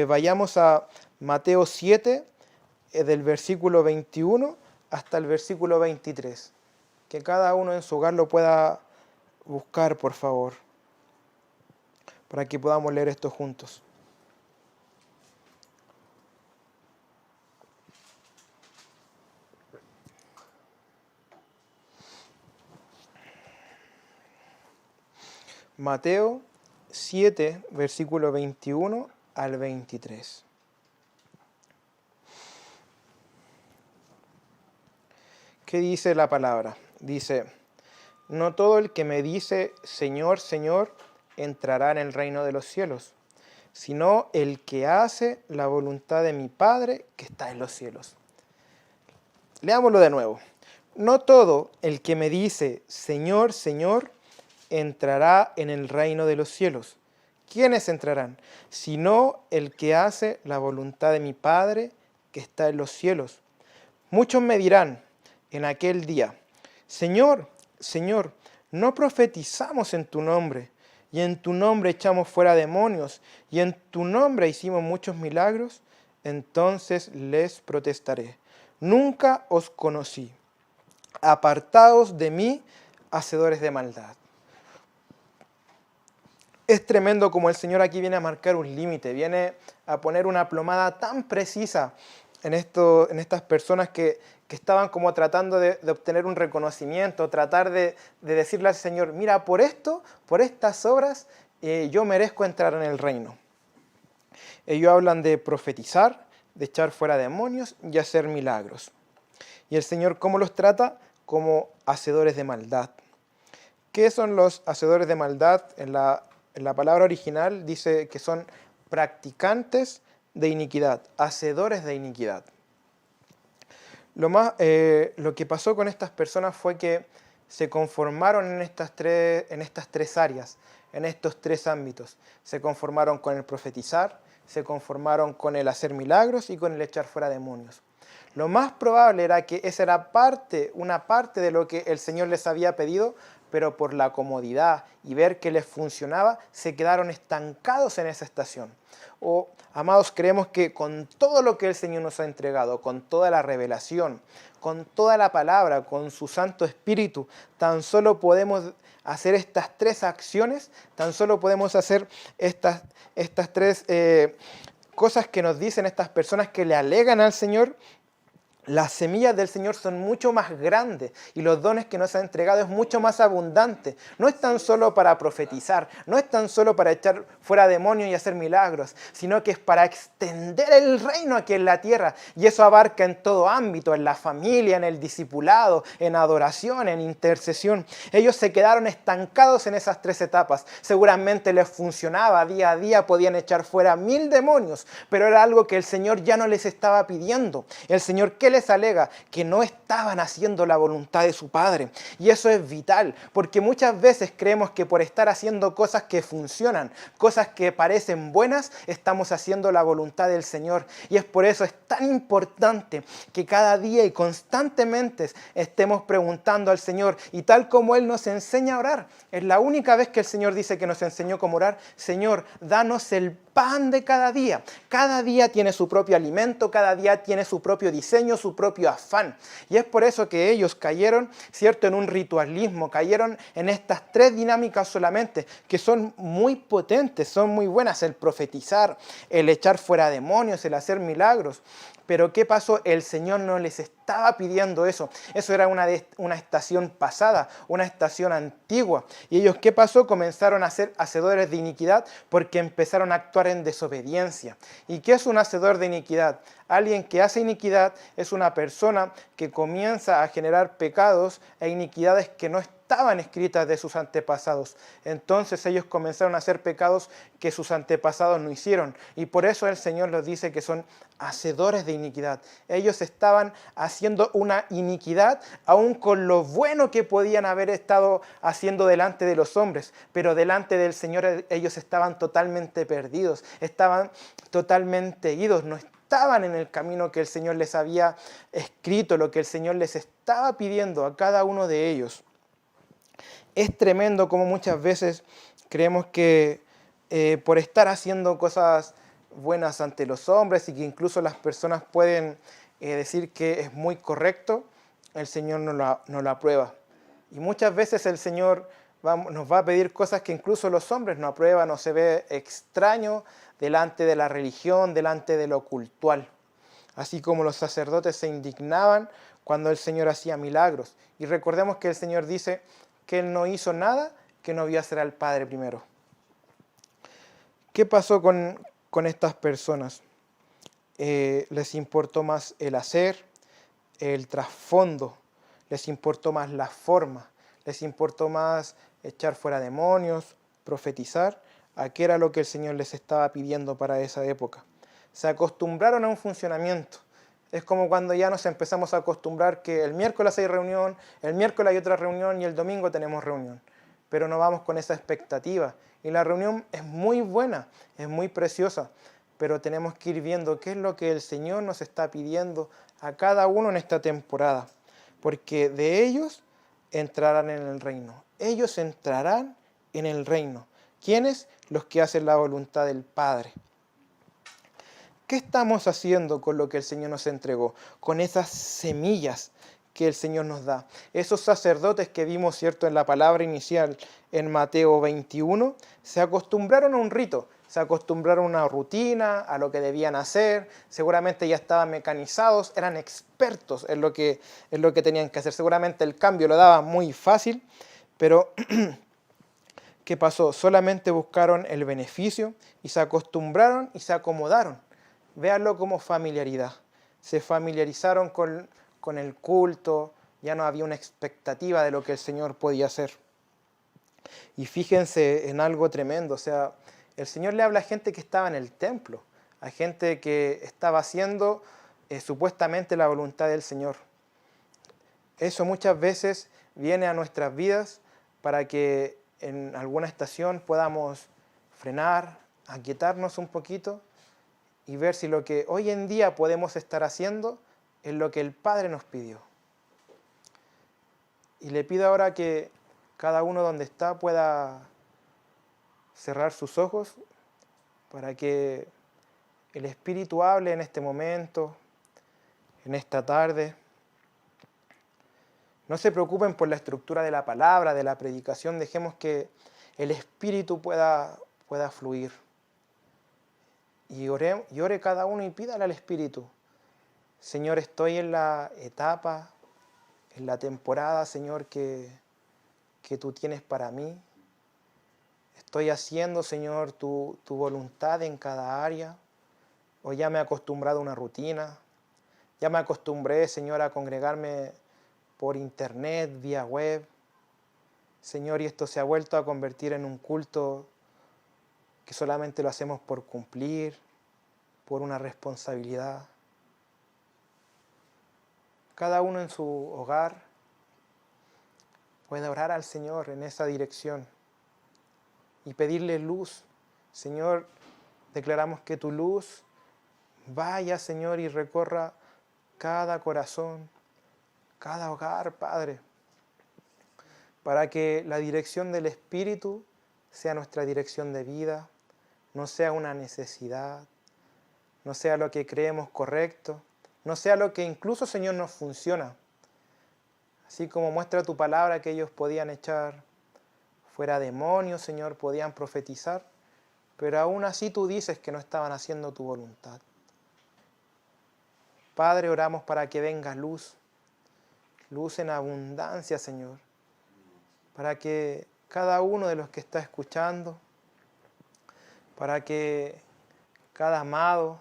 Vayamos a Mateo 7, del versículo 21 hasta el versículo 23. Que cada uno en su hogar lo pueda buscar, por favor, para que podamos leer esto juntos. Mateo 7, versículo 21 al 23. ¿Qué dice la palabra? Dice: no todo el que me dice Señor, Señor, entrará en el reino de los cielos, sino el que hace la voluntad de mi Padre que está en los cielos. Leámoslo de nuevo. No todo el que me dice Señor, Señor, entrará en el reino de los cielos. ¿Quiénes entrarán? Sino el que hace la voluntad de mi Padre que está en los cielos. Muchos me dirán en aquel día: Señor, Señor, ¿no profetizamos en tu nombre? Y en tu nombre echamos fuera demonios, y en tu nombre hicimos muchos milagros. Entonces les protestaré: nunca os conocí. Apartaos de mí, hacedores de maldad. Es tremendo como el Señor aquí viene a marcar un límite, viene a poner una plomada tan precisa en estas personas que estaban como tratando de obtener un reconocimiento, tratar de decirle al Señor: mira, por esto, por estas obras, yo merezco entrar en el reino. Ellos hablan de profetizar, de echar fuera demonios y hacer milagros. Y el Señor, ¿cómo los trata? Como hacedores de maldad. ¿Qué son los hacedores de maldad? En la palabra original dice que son practicantes de iniquidad, hacedores de iniquidad. Lo que pasó con estas personas fue que se conformaron en estas tres áreas, en estos tres ámbitos. Se conformaron con el profetizar, se conformaron con el hacer milagros y con el echar fuera demonios. Lo más probable era que esa era una parte de lo que el Señor les había pedido, pero por la comodidad y ver que les funcionaba, se quedaron estancados en esa estación. Amados, creemos que con todo lo que el Señor nos ha entregado, con toda la revelación, con toda la palabra, con su Santo Espíritu, tan solo podemos hacer estas tres acciones, tan solo podemos hacer estas tres cosas que nos dicen estas personas que le alegan al Señor. Las semillas del Señor son mucho más grandes y los dones que nos ha entregado es mucho más abundante. No es tan solo para profetizar, no es tan solo para echar fuera demonios y hacer milagros, sino que es para extender el reino aquí en la tierra. Y eso abarca en todo ámbito, en la familia, en el discipulado, en adoración, en intercesión. Ellos se quedaron estancados en esas tres etapas. Seguramente les funcionaba, día a día podían echar fuera 1000 demonios, pero era algo que el Señor ya no les estaba pidiendo. El Señor, ¿qué les alega que no estaban haciendo la voluntad de su Padre. Y eso es vital, porque muchas veces creemos que por estar haciendo cosas que funcionan, cosas que parecen buenas, estamos haciendo la voluntad del Señor. Y es por eso es tan importante que cada día y constantemente estemos preguntando al Señor. Y tal como Él nos enseña a orar, es la única vez que el Señor dice que nos enseñó cómo orar: Señor, danos el pan de cada día. Cada día tiene su propio alimento, cada día tiene su propio diseño, su propio afán. Y es por eso que ellos cayeron, ¿cierto?, en un ritualismo, cayeron en estas tres dinámicas solamente, que son muy potentes, son muy buenas: el profetizar, el echar fuera demonios, el hacer milagros. Pero ¿qué pasó? El Señor no les estaba pidiendo eso. Eso era una estación pasada, una estación antigua. ¿Y ellos qué pasó? Comenzaron a ser hacedores de iniquidad porque empezaron a actuar en desobediencia. ¿Y qué es un hacedor de iniquidad? Alguien que hace iniquidad es una persona que comienza a generar pecados e iniquidades que no estaban escritas de sus antepasados. Entonces ellos comenzaron a hacer pecados que sus antepasados no hicieron. Y por eso el Señor les dice que son hacedores de iniquidad. Ellos estaban haciendo una iniquidad aún con lo bueno que podían haber estado haciendo delante de los hombres, pero delante del Señor ellos estaban totalmente perdidos, estaban totalmente idos, no estaban en el camino que el Señor les había escrito, lo que el Señor les estaba pidiendo a cada uno de ellos. Es tremendo como muchas veces creemos que por estar haciendo cosas buenas ante los hombres y que incluso las personas pueden decir que es muy correcto, el Señor no lo aprueba. Y muchas veces el Señor nos va a pedir cosas que incluso los hombres no aprueban o se ve extraño delante de la religión, delante de lo cultual. Así como los sacerdotes se indignaban cuando el Señor hacía milagros. Y recordemos que el Señor dice que Él no hizo nada que no vio hacer al Padre primero. ¿Qué pasó con estas personas? Les importó más el hacer, el trasfondo, les importó más la forma, les importó más echar fuera demonios, profetizar, a qué era lo que el Señor les estaba pidiendo para esa época. Se acostumbraron a un funcionamiento. Es como cuando ya nos empezamos a acostumbrar que el miércoles hay reunión, el miércoles hay otra reunión y el domingo tenemos reunión. Pero no vamos con esa expectativa. Y la reunión es muy buena, es muy preciosa, pero tenemos que ir viendo qué es lo que el Señor nos está pidiendo a cada uno en esta temporada. Porque de ellos entrarán en el reino. Ellos entrarán en el reino. ¿Quiénes? Los que hacen la voluntad del Padre. ¿Qué estamos haciendo con lo que el Señor nos entregó? Con esas semillas que el Señor nos da. Esos sacerdotes que vimos, ¿cierto?, en la palabra inicial en Mateo 21, se acostumbraron a un rito, se acostumbraron a una rutina, a lo que debían hacer, seguramente ya estaban mecanizados, eran expertos en lo que tenían que hacer. Seguramente el cambio lo daban muy fácil, pero ¿qué pasó? Solamente buscaron el beneficio y se acostumbraron y se acomodaron. Véanlo como familiaridad. Se familiarizaron con el culto, ya no había una expectativa de lo que el Señor podía hacer. Y fíjense en algo tremendo, o sea, el Señor le habla a gente que estaba en el templo, a gente que estaba haciendo supuestamente la voluntad del Señor. Eso muchas veces viene a nuestras vidas para que en alguna estación podamos frenar, aquietarnos un poquito y ver si lo que hoy en día podemos estar haciendo es lo que el Padre nos pidió. Y le pido ahora que cada uno donde está pueda cerrar sus ojos para que el Espíritu hable en este momento, en esta tarde. No se preocupen por la estructura de la palabra, de la predicación, dejemos que el Espíritu pueda fluir. Y ore cada uno y pídale al Espíritu: Señor, estoy en la etapa, en la temporada, Señor, que tú tienes para mí. Estoy haciendo, Señor, tu voluntad en cada área. O ya me he acostumbrado a una rutina. Ya me acostumbré, Señor, a congregarme por internet, vía web. Señor, y esto se ha vuelto a convertir en un culto que solamente lo hacemos por cumplir, por una responsabilidad. cada uno en su hogar pueda orar al Señor en esa dirección y pedirle luz. Señor, declaramos que tu luz vaya, Señor, y recorra cada corazón, cada hogar, Padre, para que la dirección del Espíritu sea nuestra dirección de vida, no sea una necesidad, no sea lo que creemos correcto, no sea lo que incluso, Señor, nos funciona. Así como muestra tu palabra que ellos podían echar fuera demonios, Señor, podían profetizar, pero aún así tú dices que no estaban haciendo tu voluntad. Padre, oramos para que venga luz, luz en abundancia, Señor, para que cada uno de los que está escuchando, para que cada amado,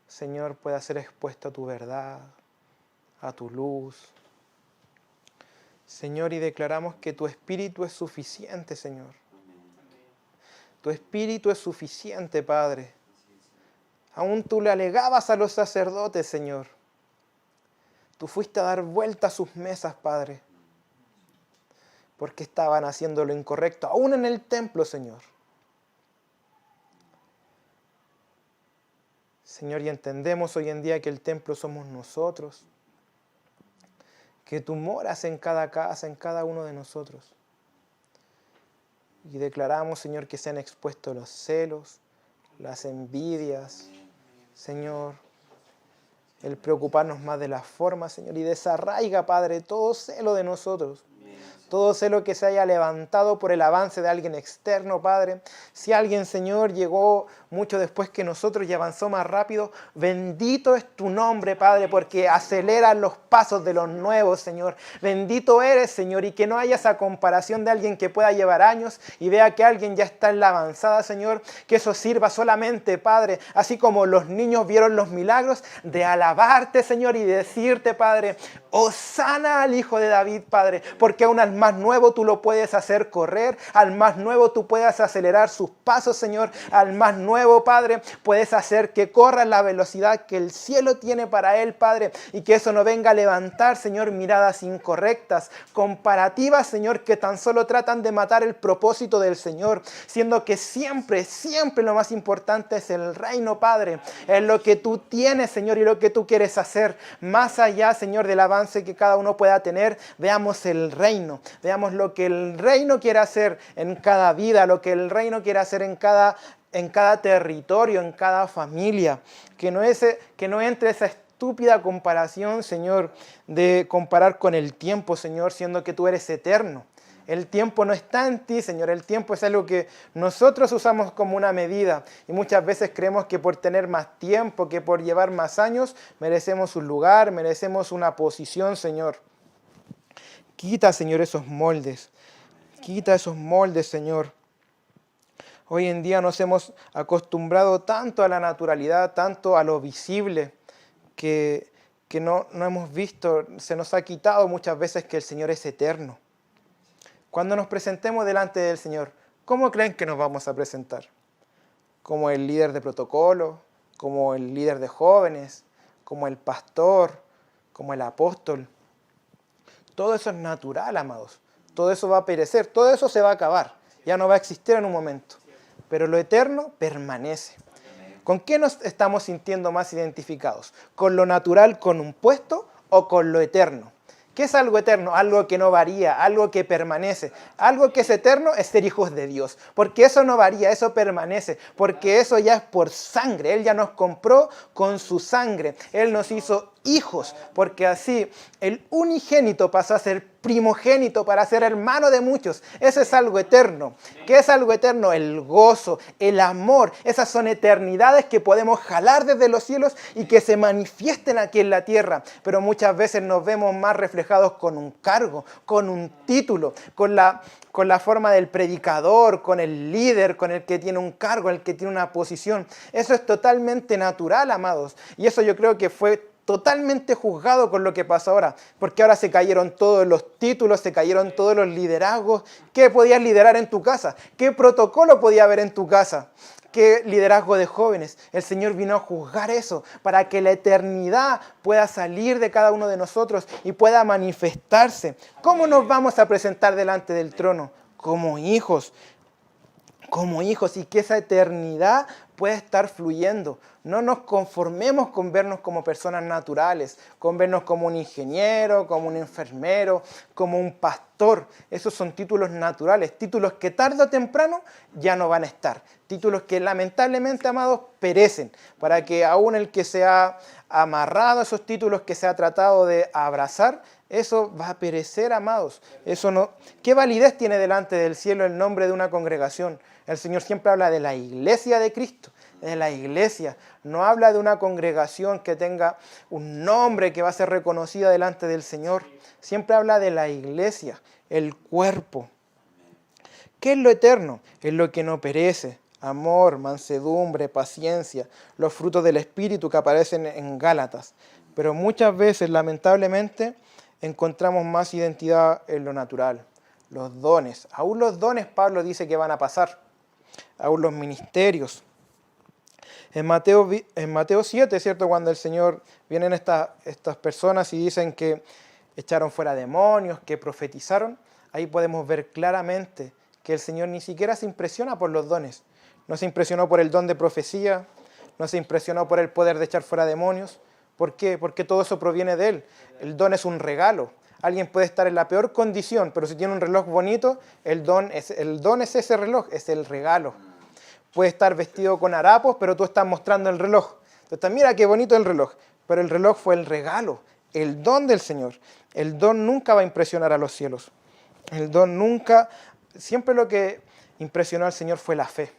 Señor, pueda ser expuesto a tu verdad, a tu luz. Señor, y declaramos que tu Espíritu es suficiente, Señor. Tu Espíritu es suficiente, Padre. Aún tú le alegabas a los sacerdotes, Señor. Tú fuiste a dar vuelta a sus mesas, Padre, porque estaban haciendo lo incorrecto, aún en el templo, Señor. Señor, y entendemos hoy en día que el templo somos nosotros, que tú moras en cada casa, en cada uno de nosotros. Y declaramos, Señor, que sean expuestos los celos, las envidias, Señor, el preocuparnos más de las formas, Señor, y desarraiga, Padre, todo celo de nosotros. Todo celo que se haya levantado por el avance de alguien externo, Padre. Si alguien, Señor, llegó mucho después que nosotros y avanzó más rápido, bendito es tu nombre, Padre, porque aceleras los pasos de los nuevos, Señor. Bendito eres, Señor, y que no haya esa comparación de alguien que pueda llevar años y vea que alguien ya está en la avanzada, Señor. Que eso sirva solamente, Padre, así como los niños vieron los milagros, de alabarte, Señor, y decirte, Padre, hosana al Hijo de David, Padre, porque aún al más nuevo tú lo puedes hacer correr, al más nuevo tú puedes acelerar sus pasos, Señor, al más nuevo, Padre, puedes hacer que corra en la velocidad que el cielo tiene para él, Padre, y que eso no venga a levantar, Señor, miradas incorrectas, comparativas, Señor, que tan solo tratan de matar el propósito del Señor, siendo que siempre, siempre lo más importante es el reino, Padre, es lo que tú tienes, Señor, y lo que tú quieres hacer, más allá, Señor, del avance que cada uno pueda tener, veamos el reino, veamos lo que el reino quiere hacer en cada vida, lo que el reino quiere hacer en cada territorio, en cada familia, que no entre esa estúpida comparación, Señor, de comparar con el tiempo, Señor, siendo que tú eres eterno. El tiempo no está en ti, Señor. El tiempo es algo que nosotros usamos como una medida. Y muchas veces creemos que por tener más tiempo, que por llevar más años, merecemos un lugar, merecemos una posición, Señor. Quita, Señor, esos moldes. Quita esos moldes, Señor. Hoy en día nos hemos acostumbrado tanto a la naturalidad, tanto a lo visible, que no hemos visto, se nos ha quitado muchas veces que el Señor es eterno. Cuando nos presentemos delante del Señor, ¿cómo creen que nos vamos a presentar? ¿Como el líder de protocolo? ¿Como el líder de jóvenes? ¿Como el pastor? ¿Como el apóstol? Todo eso es natural, amados. Todo eso va a perecer, todo eso se va a acabar. Ya no va a existir en un momento. Pero lo eterno permanece. ¿Con qué nos estamos sintiendo más identificados? ¿Con lo natural, con un puesto o con lo eterno? ¿Qué es algo eterno? Algo que no varía, algo que permanece. Algo que es eterno es ser hijos de Dios. Porque eso no varía, eso permanece. Porque eso ya es por sangre. Él ya nos compró con su sangre. Él nos hizo hijos. Porque así el unigénito pasó a ser primogénito para ser hermano de muchos. Eso es algo eterno. ¿Qué es algo eterno? El gozo, el amor. Esas son eternidades que podemos jalar desde los cielos y que se manifiesten aquí en la tierra. Pero muchas veces nos vemos más reflejados con un cargo, con un título, con la forma del predicador, con el líder, con el que tiene un cargo, el que tiene una posición. Eso es totalmente natural, amados. Y eso yo creo que fue totalmente juzgado con lo que pasa ahora, porque ahora se cayeron todos los títulos, se cayeron todos los liderazgos. ¿Qué podías liderar en tu casa? ¿Qué protocolo podía haber en tu casa? ¿Qué liderazgo de jóvenes? El Señor vino a juzgar eso para que la eternidad pueda salir de cada uno de nosotros y pueda manifestarse. ¿Cómo nos vamos a presentar delante del trono? Como hijos y que esa eternidad pueda estar fluyendo. No nos conformemos con vernos como personas naturales, con vernos como un ingeniero, como un enfermero, como un pastor. Esos son títulos naturales, títulos que tarde o temprano ya no van a estar. Títulos que lamentablemente, amados, perecen, para que aún el que se ha amarrado a esos títulos, que se ha tratado de abrazar, eso va a perecer, amados. Eso no. ¿Qué validez tiene delante del cielo el nombre de una congregación? El Señor siempre habla de la iglesia de Cristo, de la iglesia. No habla de una congregación que tenga un nombre que va a ser reconocida delante del Señor. Siempre habla de la iglesia, el cuerpo. ¿Qué es lo eterno? Es lo que no perece. Amor, mansedumbre, paciencia, los frutos del Espíritu que aparecen en Gálatas. Pero muchas veces, lamentablemente, encontramos más identidad en lo natural. Los dones. Aún los dones, Pablo dice que van a pasar. Aún los ministerios. En Mateo 7, ¿cierto? Cuando el Señor, vienen estas personas y dicen que echaron fuera demonios, que profetizaron, ahí podemos ver claramente que el Señor ni siquiera se impresiona por los dones. No se impresionó por el don de profecía, no se impresionó por el poder de echar fuera demonios. ¿Por qué? Porque todo eso proviene de Él. El don es un regalo. Alguien puede estar en la peor condición, pero si tiene un reloj bonito, el don es ese reloj, es el regalo. Puede estar vestido con harapos, pero tú estás mostrando el reloj. Entonces, mira qué bonito el reloj, pero el reloj fue el regalo, el don del Señor. El don nunca va a impresionar a los cielos. El don nunca, siempre lo que impresionó al Señor fue la fe.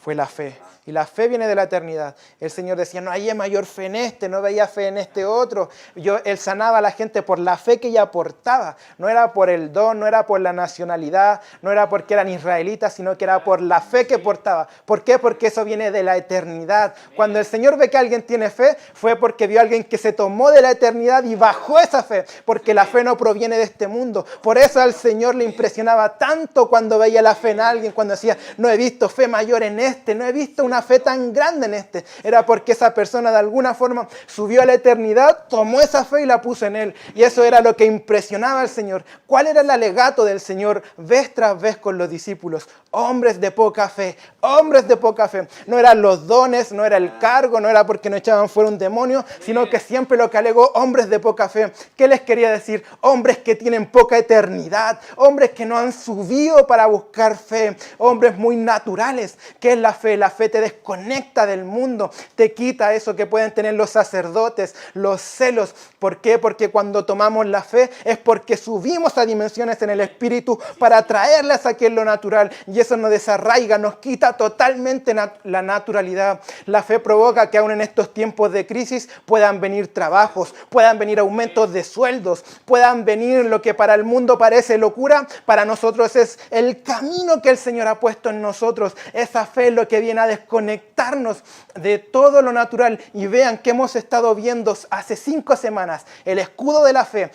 Fue la fe. Y la fe viene de la eternidad. El Señor decía, no hay mayor fe en este, no veía fe en este otro. Él sanaba a la gente por la fe que ella aportaba. No era por el don, no era por la nacionalidad, no era porque eran israelitas, sino que era por la fe que portaba. ¿Por qué? Porque eso viene de la eternidad. Cuando el Señor ve que alguien tiene fe, fue porque vio a alguien que se tomó de la eternidad y bajó esa fe. Porque la fe no proviene de este mundo. Por eso al Señor le impresionaba tanto cuando veía la fe en alguien, cuando decía, no he visto fe mayor en este, no he visto una fe tan grande en este. Era porque esa persona de alguna forma subió a la eternidad, tomó esa fe y la puso en él. Y eso era lo que impresionaba al Señor. ¿Cuál era el alegato del Señor vez tras vez con los discípulos? Hombres de poca fe, hombres de poca fe. No eran los dones, no era el cargo, no era porque no echaban fuera un demonio, sino que siempre lo que alegó, hombres de poca fe. ¿Qué les quería decir? Hombres que tienen poca eternidad, hombres que no han subido para buscar fe, hombres muy naturales. ¿Qué es la fe? La fe te desconecta del mundo, te quita eso que pueden tener los sacerdotes, los celos. ¿Por qué? Porque cuando tomamos la fe es porque subimos a dimensiones en el espíritu para traerlas aquí en lo natural, y eso nos desarraiga, nos quita totalmente la naturalidad. La fe provoca que aún en estos tiempos de crisis puedan venir trabajos, puedan venir aumentos de sueldos, puedan venir lo que para el mundo parece locura, para nosotros es el camino que el Señor ha puesto en nosotros. Esa fe es lo que viene a desconectarnos de todo lo natural. Y vean que hemos estado viendo hace 5 semanas el escudo de la fe,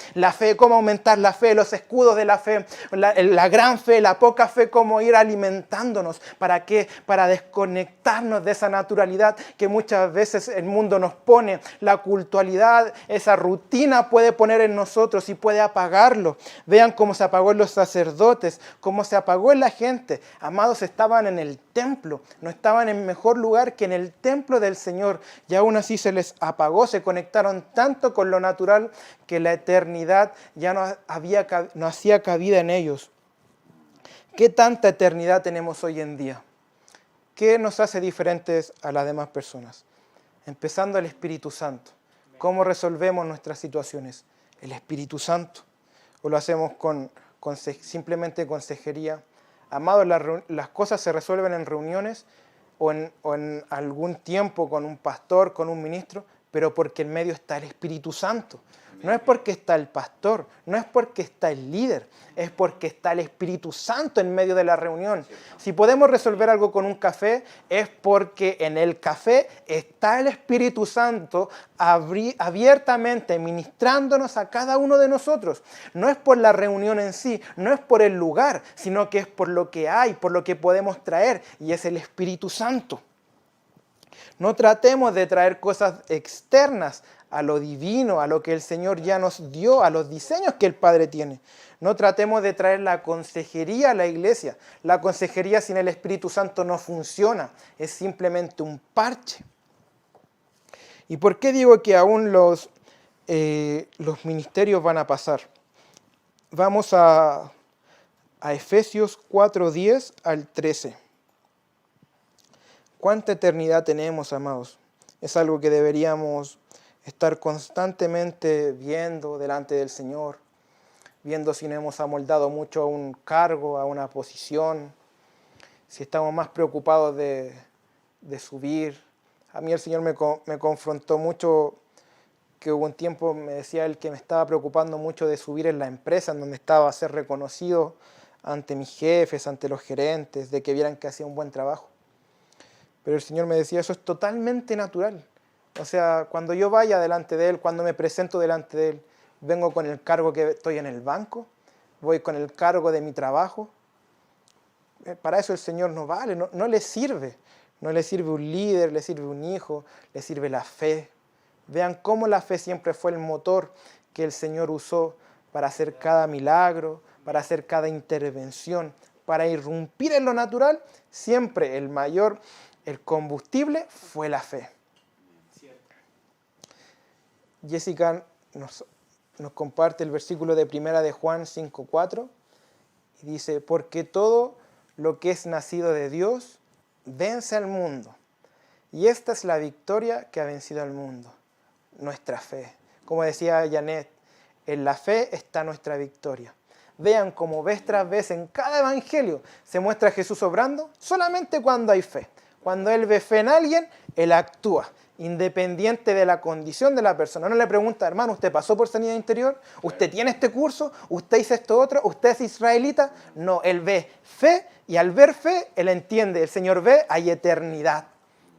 cómo aumentar la fe, los escudos de la fe, la gran fe, la poca fe, cómo ir alimentándonos. ¿Para qué? Para desconectarnos de esa naturalidad que muchas veces el mundo nos pone. La cultualidad, esa rutina puede poner en nosotros y puede apagarlo. Vean cómo se apagó en los sacerdotes, cómo se apagó en la gente. Amados, estaban en el templo, no estaban en mejor lugar que en el templo del Señor, y aún así se les apagó, se conectaron tanto con lo natural que la eternidad ya no hacía cabida en ellos. ¿Qué tanta eternidad tenemos hoy en día? ¿Qué nos hace diferentes a las demás personas? Empezando el Espíritu Santo. ¿Cómo resolvemos nuestras situaciones? El Espíritu Santo. ¿O lo hacemos simplemente consejería? Amados, las cosas se resuelven en reuniones o en algún tiempo con un pastor, con un ministro, pero porque en medio está el Espíritu Santo. No es porque está el pastor, no es porque está el líder, es porque está el Espíritu Santo en medio de la reunión. Si podemos resolver algo con un café, es porque en el café está el Espíritu Santo abiertamente ministrándonos a cada uno de nosotros. No es por la reunión en sí, no es por el lugar, sino que es por lo que hay, por lo que podemos traer, y es el Espíritu Santo. No tratemos de traer cosas externas a lo divino, a lo que el Señor ya nos dio, a los diseños que el Padre tiene. No tratemos de traer la consejería a la iglesia. La consejería sin el Espíritu Santo no funciona, es simplemente un parche. ¿Y por qué digo que aún los ministerios van a pasar? Vamos a Efesios 4:10 al 13. ¿Cuánta eternidad tenemos, amados? Es algo que deberíamos estar constantemente viendo delante del Señor, viendo si nos hemos amoldado mucho a un cargo, a una posición, si estamos más preocupados de subir. A mí el Señor me confrontó mucho, que hubo un tiempo, me decía él, que me estaba preocupando mucho de subir en la empresa en donde estaba, a ser reconocido ante mis jefes, ante los gerentes, de que vieran que hacía un buen trabajo. Pero el Señor me decía, eso es totalmente natural. O sea, cuando yo vaya delante de Él, cuando me presento delante de Él, vengo con el cargo que estoy en el banco, voy con el cargo de mi trabajo. Para eso el Señor no vale, no le sirve. No le sirve un líder, le sirve un hijo, le sirve la fe. Vean cómo la fe siempre fue el motor que el Señor usó para hacer cada milagro, para hacer cada intervención, para irrumpir en lo natural. Siempre el combustible fue la fe. Jessica nos comparte el versículo de 1 de Juan 5:4 y dice, porque todo lo que es nacido de Dios vence al mundo. Y esta es la victoria que ha vencido al mundo, nuestra fe. Como decía Janet, en la fe está nuestra victoria. Vean cómo vez tras vez en cada evangelio se muestra a Jesús obrando solamente cuando hay fe. Cuando Él ve fe en alguien, Él actúa, independiente de la condición de la persona. No le pregunta, hermano, ¿usted pasó por sanidad interior? ¿Usted tiene este curso? ¿Usted hizo esto otro? ¿Usted es israelita? No, Él ve fe y al ver fe, Él entiende, el Señor ve, hay eternidad.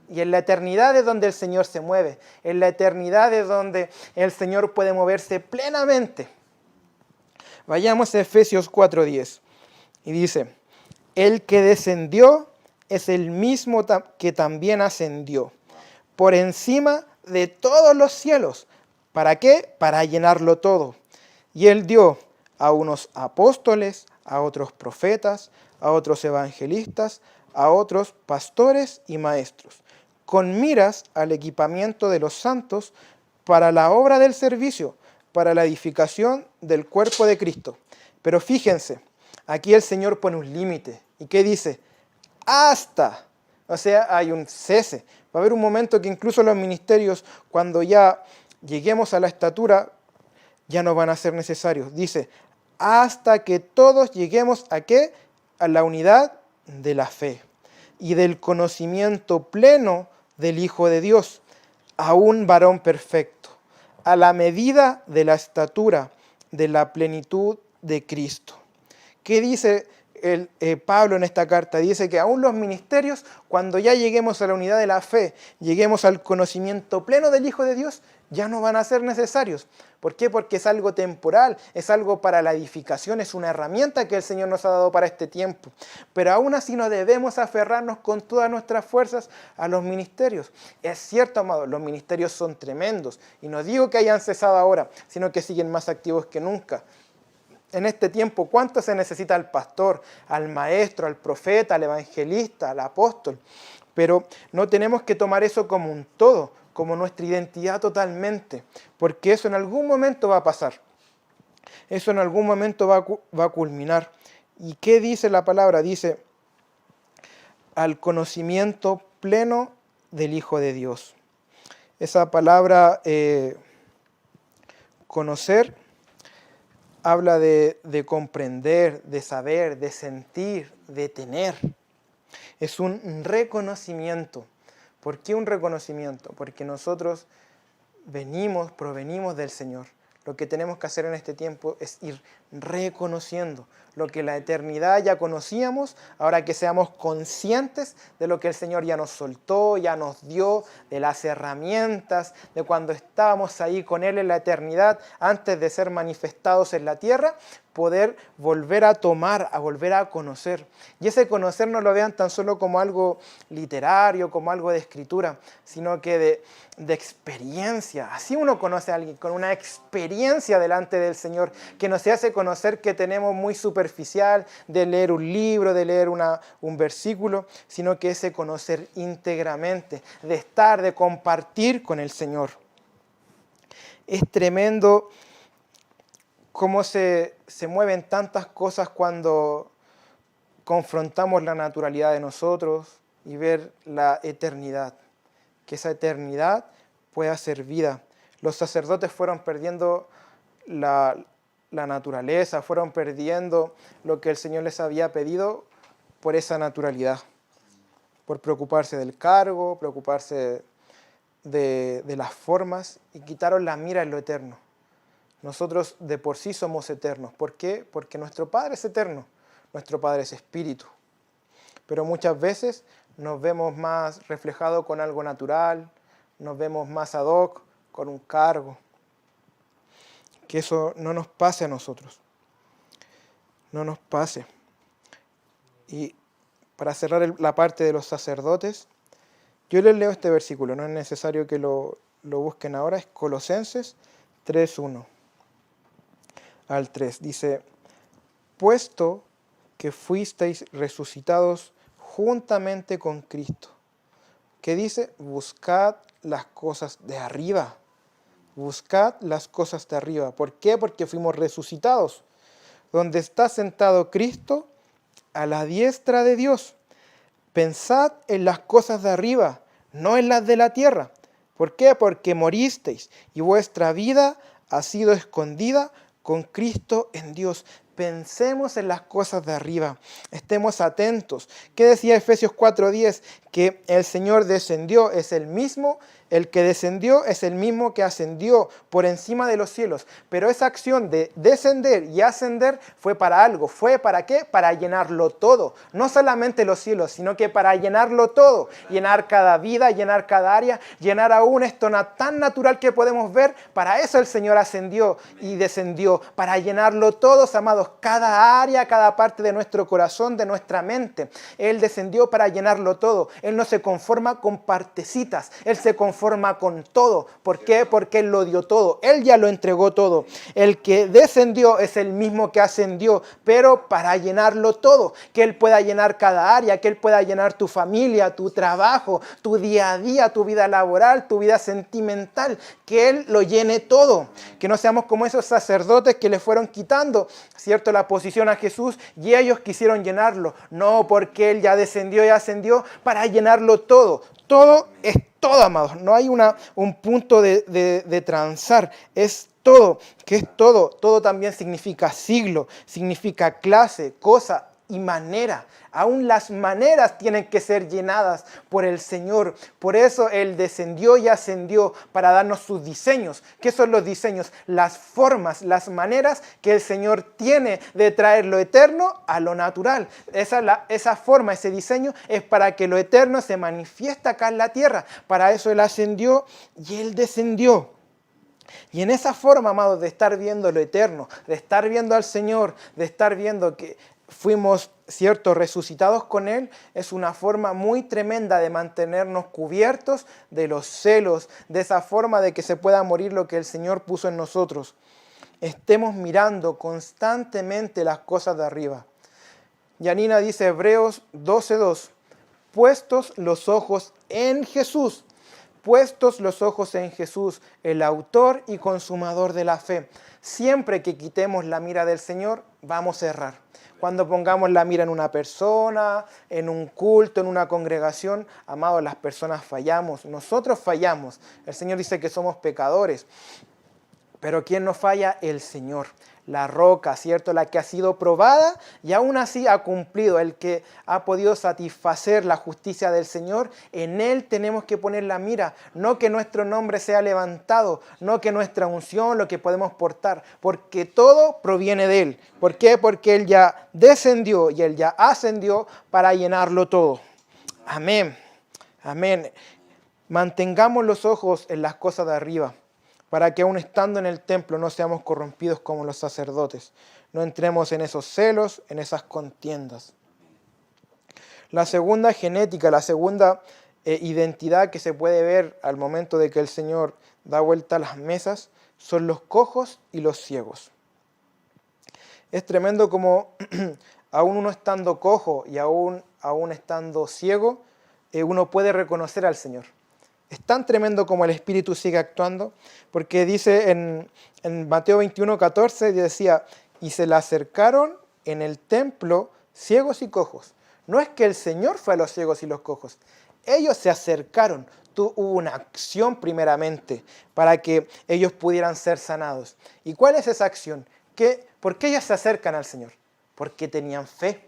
Y en la eternidad es donde el Señor se mueve. En la eternidad es donde el Señor puede moverse plenamente. Vayamos a Efesios 4:10. Y dice, el que descendió es el mismo que también ascendió por encima de todos los cielos. ¿Para qué? Para llenarlo todo. Y Él dio a unos apóstoles, a otros profetas, a otros evangelistas, a otros pastores y maestros, con miras al equipamiento de los santos para la obra del servicio, para la edificación del cuerpo de Cristo. Pero fíjense, aquí el Señor pone un límite. ¿Y qué dice? Hasta. O sea, hay un cese. Va a haber un momento que incluso los ministerios, cuando ya lleguemos a la estatura, ya no van a ser necesarios. Dice, hasta que todos lleguemos ¿a qué? A la unidad de la fe y del conocimiento pleno del Hijo de Dios, a un varón perfecto, a la medida de la estatura de la plenitud de Cristo. ¿Qué dice Pablo en esta carta? Dice que aún los ministerios, cuando ya lleguemos a la unidad de la fe, lleguemos al conocimiento pleno del Hijo de Dios, ya no van a ser necesarios. ¿Por qué? Porque es algo temporal, es algo para la edificación, es una herramienta que el Señor nos ha dado para este tiempo. Pero aún así no debemos aferrarnos con todas nuestras fuerzas a los ministerios. Es cierto, amados, los ministerios son tremendos. Y no digo que hayan cesado ahora, sino que siguen más activos que nunca. En este tiempo, ¿cuánto se necesita al pastor, al maestro, al profeta, al evangelista, al apóstol? Pero no tenemos que tomar eso como un todo, como nuestra identidad totalmente, porque eso en algún momento va a pasar. Eso en algún momento va a culminar. ¿Y qué dice la palabra? Dice, al conocimiento pleno del Hijo de Dios. Esa palabra, conocer, habla de comprender, de saber, de sentir, de tener. Es un reconocimiento. ¿Por qué un reconocimiento? Porque nosotros provenimos del Señor. Lo que tenemos que hacer en este tiempo es ir reconociendo lo que la eternidad ya conocíamos, ahora que seamos conscientes de lo que el Señor ya nos soltó, ya nos dio, de las herramientas, de cuando estábamos ahí con Él en la eternidad, antes de ser manifestados en la tierra, poder volver a tomar, a volver a conocer. Y ese conocer no lo vean tan solo como algo literario, como algo de escritura, sino que de experiencia. Así uno conoce a alguien, con una experiencia delante del Señor, que no se hace conocer que tenemos muy superficial, de leer un libro, de leer un versículo, sino que ese conocer íntegramente, de estar, de compartir con el Señor. Es tremendo cómo se mueven tantas cosas cuando confrontamos la naturalidad de nosotros y ver la eternidad, que esa eternidad pueda ser vida. Los sacerdotes fueron perdiendo la naturaleza, fueron perdiendo lo que el Señor les había pedido por esa naturalidad, por preocuparse del cargo, preocuparse de las formas, y quitaron la mira en lo eterno. Nosotros de por sí somos eternos. ¿Por qué? Porque nuestro Padre es eterno, nuestro Padre es espíritu. Pero muchas veces nos vemos más reflejados con algo natural, nos vemos más ad hoc, con un cargo. Que eso no nos pase a nosotros, no nos pase. Y para cerrar la parte de los sacerdotes, yo les leo este versículo, no es necesario que lo busquen ahora, es Colosenses 3:1 al 3. Dice, puesto que fuisteis resucitados juntamente con Cristo, que dice, buscad las cosas de arriba. Buscad las cosas de arriba. ¿Por qué? Porque fuimos resucitados. Donde está sentado Cristo, a la diestra de Dios. Pensad en las cosas de arriba, no en las de la tierra. ¿Por qué? Porque moristeis y vuestra vida ha sido escondida con Cristo en Dios. Pensemos en las cosas de arriba, estemos atentos. ¿Qué decía Efesios 4:10? Que el Señor descendió, es el mismo, el que descendió es el mismo que ascendió por encima de los cielos. Pero esa acción de descender y ascender fue para algo. ¿Fue para qué? Para llenarlo todo. No solamente los cielos, sino que para llenarlo todo. Llenar cada vida, llenar cada área, llenar aún esto tan natural que podemos ver. Para eso el Señor ascendió y descendió. Para llenarlo todo, amados, cada área, cada parte de nuestro corazón, de nuestra mente. Él descendió para llenarlo todo. Él no se conforma con partecitas. Él se conforma con todo. ¿Por qué? Porque Él lo dio todo. Él ya lo entregó todo. El que descendió es el mismo que ascendió, pero para llenarlo todo. Que Él pueda llenar cada área, que Él pueda llenar tu familia, tu trabajo, tu día a día, tu vida laboral, tu vida sentimental. Que Él lo llene todo. Que no seamos como esos sacerdotes que le fueron quitando, ¿cierto?, la posición a Jesús y ellos quisieron llenarlo. No, porque Él ya descendió y ascendió para llenarlo todo. Todo es todo, amados. No hay un punto de transar. Es todo. ¿Qué es todo? Todo también significa siglo, significa clase, cosa y manera. Aún las maneras tienen que ser llenadas por el Señor. Por eso Él descendió y ascendió para darnos sus diseños. ¿Qué son los diseños? Las formas, las maneras que el Señor tiene de traer lo eterno a lo natural. Esa forma, ese diseño es para que lo eterno se manifieste acá en la tierra. Para eso Él ascendió y Él descendió. Y en esa forma, amados, de estar viendo lo eterno, de estar viendo al Señor, de estar viendo que fuimos, cierto, resucitados con Él, es una forma muy tremenda de mantenernos cubiertos de los celos, de esa forma de que se pueda morir lo que el Señor puso en nosotros. Estemos mirando constantemente las cosas de arriba. Yanina dice, Hebreos 12:2, puestos los ojos en Jesús. Puestos los ojos en Jesús, el autor y consumador de la fe. Siempre que quitemos la mira del Señor, vamos a errar. Cuando pongamos la mira en una persona, en un culto, en una congregación, amados, las personas fallamos, nosotros fallamos. El Señor dice que somos pecadores. Pero ¿quién no falla? El Señor, la roca, ¿cierto? La que ha sido probada y aún así ha cumplido, el que ha podido satisfacer la justicia del Señor. En Él tenemos que poner la mira, no que nuestro nombre sea levantado, no que nuestra unción, lo que podemos portar, porque todo proviene de Él. ¿Por qué? Porque Él ya descendió y Él ya ascendió para llenarlo todo. Amén, amén. Mantengamos los ojos en las cosas de arriba, para que aun estando en el templo no seamos corrompidos como los sacerdotes. No entremos en esos celos, en esas contiendas. La segunda genética, la segunda identidad que se puede ver al momento de que el Señor da vuelta a las mesas, son los cojos y los ciegos. Es tremendo como aún uno estando cojo y aún estando ciego, uno puede reconocer al Señor. Es tan tremendo como el Espíritu sigue actuando, porque dice en Mateo 21:14, decía, y se le acercaron en el templo ciegos y cojos. No es que el Señor fue a los ciegos y los cojos, ellos se acercaron. Hubo una acción primeramente para que ellos pudieran ser sanados. ¿Y cuál es esa acción? ¿Por qué ellos se acercan al Señor? Porque tenían fe.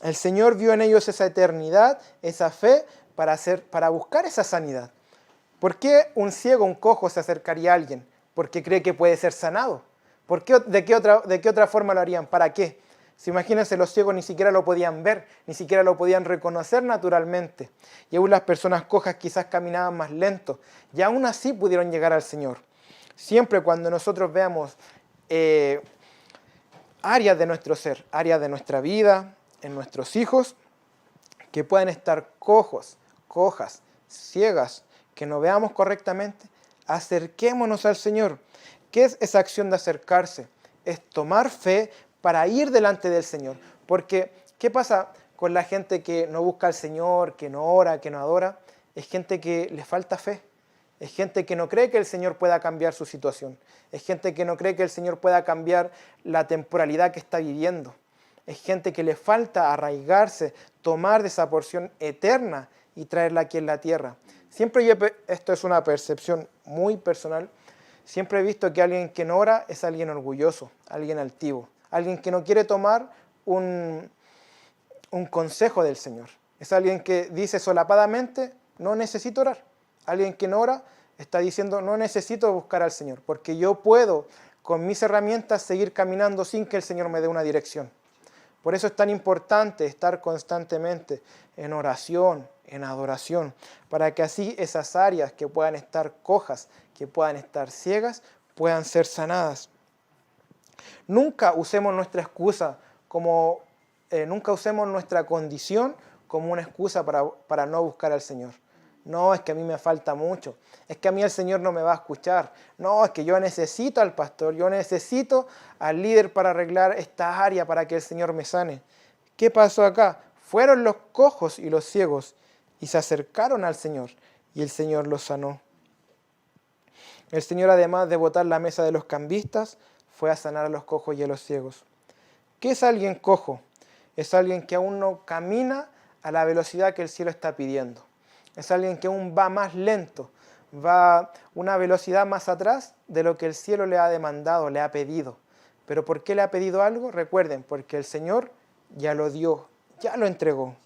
El Señor vio en ellos esa eternidad, esa fe, para buscar esa sanidad. ¿Por qué un ciego, un cojo se acercaría a alguien? Porque cree que puede ser sanado. ¿De qué otra forma lo harían? ¿Para qué? Si imagínense, los ciegos ni siquiera lo podían ver, ni siquiera lo podían reconocer naturalmente. Y aún las personas cojas quizás caminaban más lento, y aún así pudieron llegar al Señor. Siempre cuando nosotros veamos áreas de nuestro ser, áreas de nuestra vida, en nuestros hijos, que puedan estar cojos, cojas, ciegas, que no veamos correctamente, acerquémonos al Señor. ¿Qué es esa acción de acercarse? Es tomar fe para ir delante del Señor. Porque, ¿qué pasa con la gente que no busca al Señor, que no ora, que no adora? Es gente que le falta fe. Es gente que no cree que el Señor pueda cambiar su situación. Es gente que no cree que el Señor pueda cambiar la temporalidad que está viviendo. Es gente que le falta arraigarse, tomar de esa porción eterna y traerla aquí en la tierra. Esto es una percepción muy personal, siempre he visto que alguien que no ora es alguien orgulloso, alguien altivo, alguien que no quiere tomar un consejo del Señor. Es alguien que dice solapadamente, no necesito orar. Alguien que no ora está diciendo, no necesito buscar al Señor, porque yo puedo con mis herramientas seguir caminando sin que el Señor me dé una dirección. Por eso es tan importante estar constantemente en oración, en adoración, para que así esas áreas que puedan estar cojas, que puedan estar ciegas, puedan ser sanadas. Nunca usemos nuestra excusa nunca usemos nuestra condición como una excusa para no buscar al Señor. No, es que a mí me falta mucho. Es que a mí el Señor no me va a escuchar. No, es que yo necesito al pastor, yo necesito al líder para arreglar esta área para que el Señor me sane. ¿Qué pasó acá? Fueron los cojos y los ciegos y se acercaron al Señor y el Señor los sanó. El Señor, además de botar la mesa de los cambistas, fue a sanar a los cojos y a los ciegos. ¿Qué es alguien cojo? Es alguien que aún no camina a la velocidad que el cielo está pidiendo. Es alguien que aún va más lento, va una velocidad más atrás de lo que el cielo le ha demandado, le ha pedido. ¿Pero por qué le ha pedido algo? Recuerden, porque el Señor ya lo dio, ya lo entregó.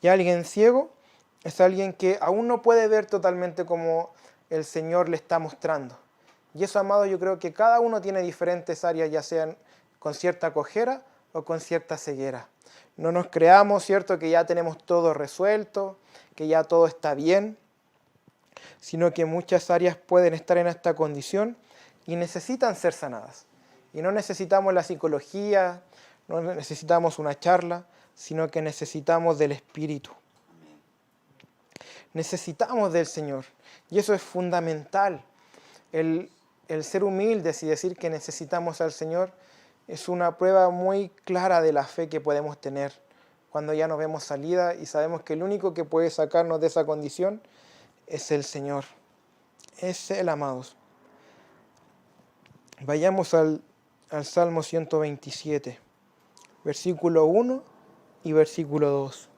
Y alguien ciego es alguien que aún no puede ver totalmente como el Señor le está mostrando. Y eso, amado, yo creo que cada uno tiene diferentes áreas, ya sean con cierta cojera o con cierta ceguera. No nos creamos, ¿cierto?, que ya tenemos todo resuelto, que ya todo está bien, sino que muchas áreas pueden estar en esta condición y necesitan ser sanadas. Y no necesitamos la psicología, no necesitamos una charla, sino que necesitamos del Espíritu. Necesitamos del Señor. Y eso es fundamental. El ser humildes y decir que necesitamos al Señor es una prueba muy clara de la fe que podemos tener cuando ya no vemos salida y sabemos que el único que puede sacarnos de esa condición es el Señor. Es Él, amados. Vayamos al Salmo 127, versículo 1 y versículo 2.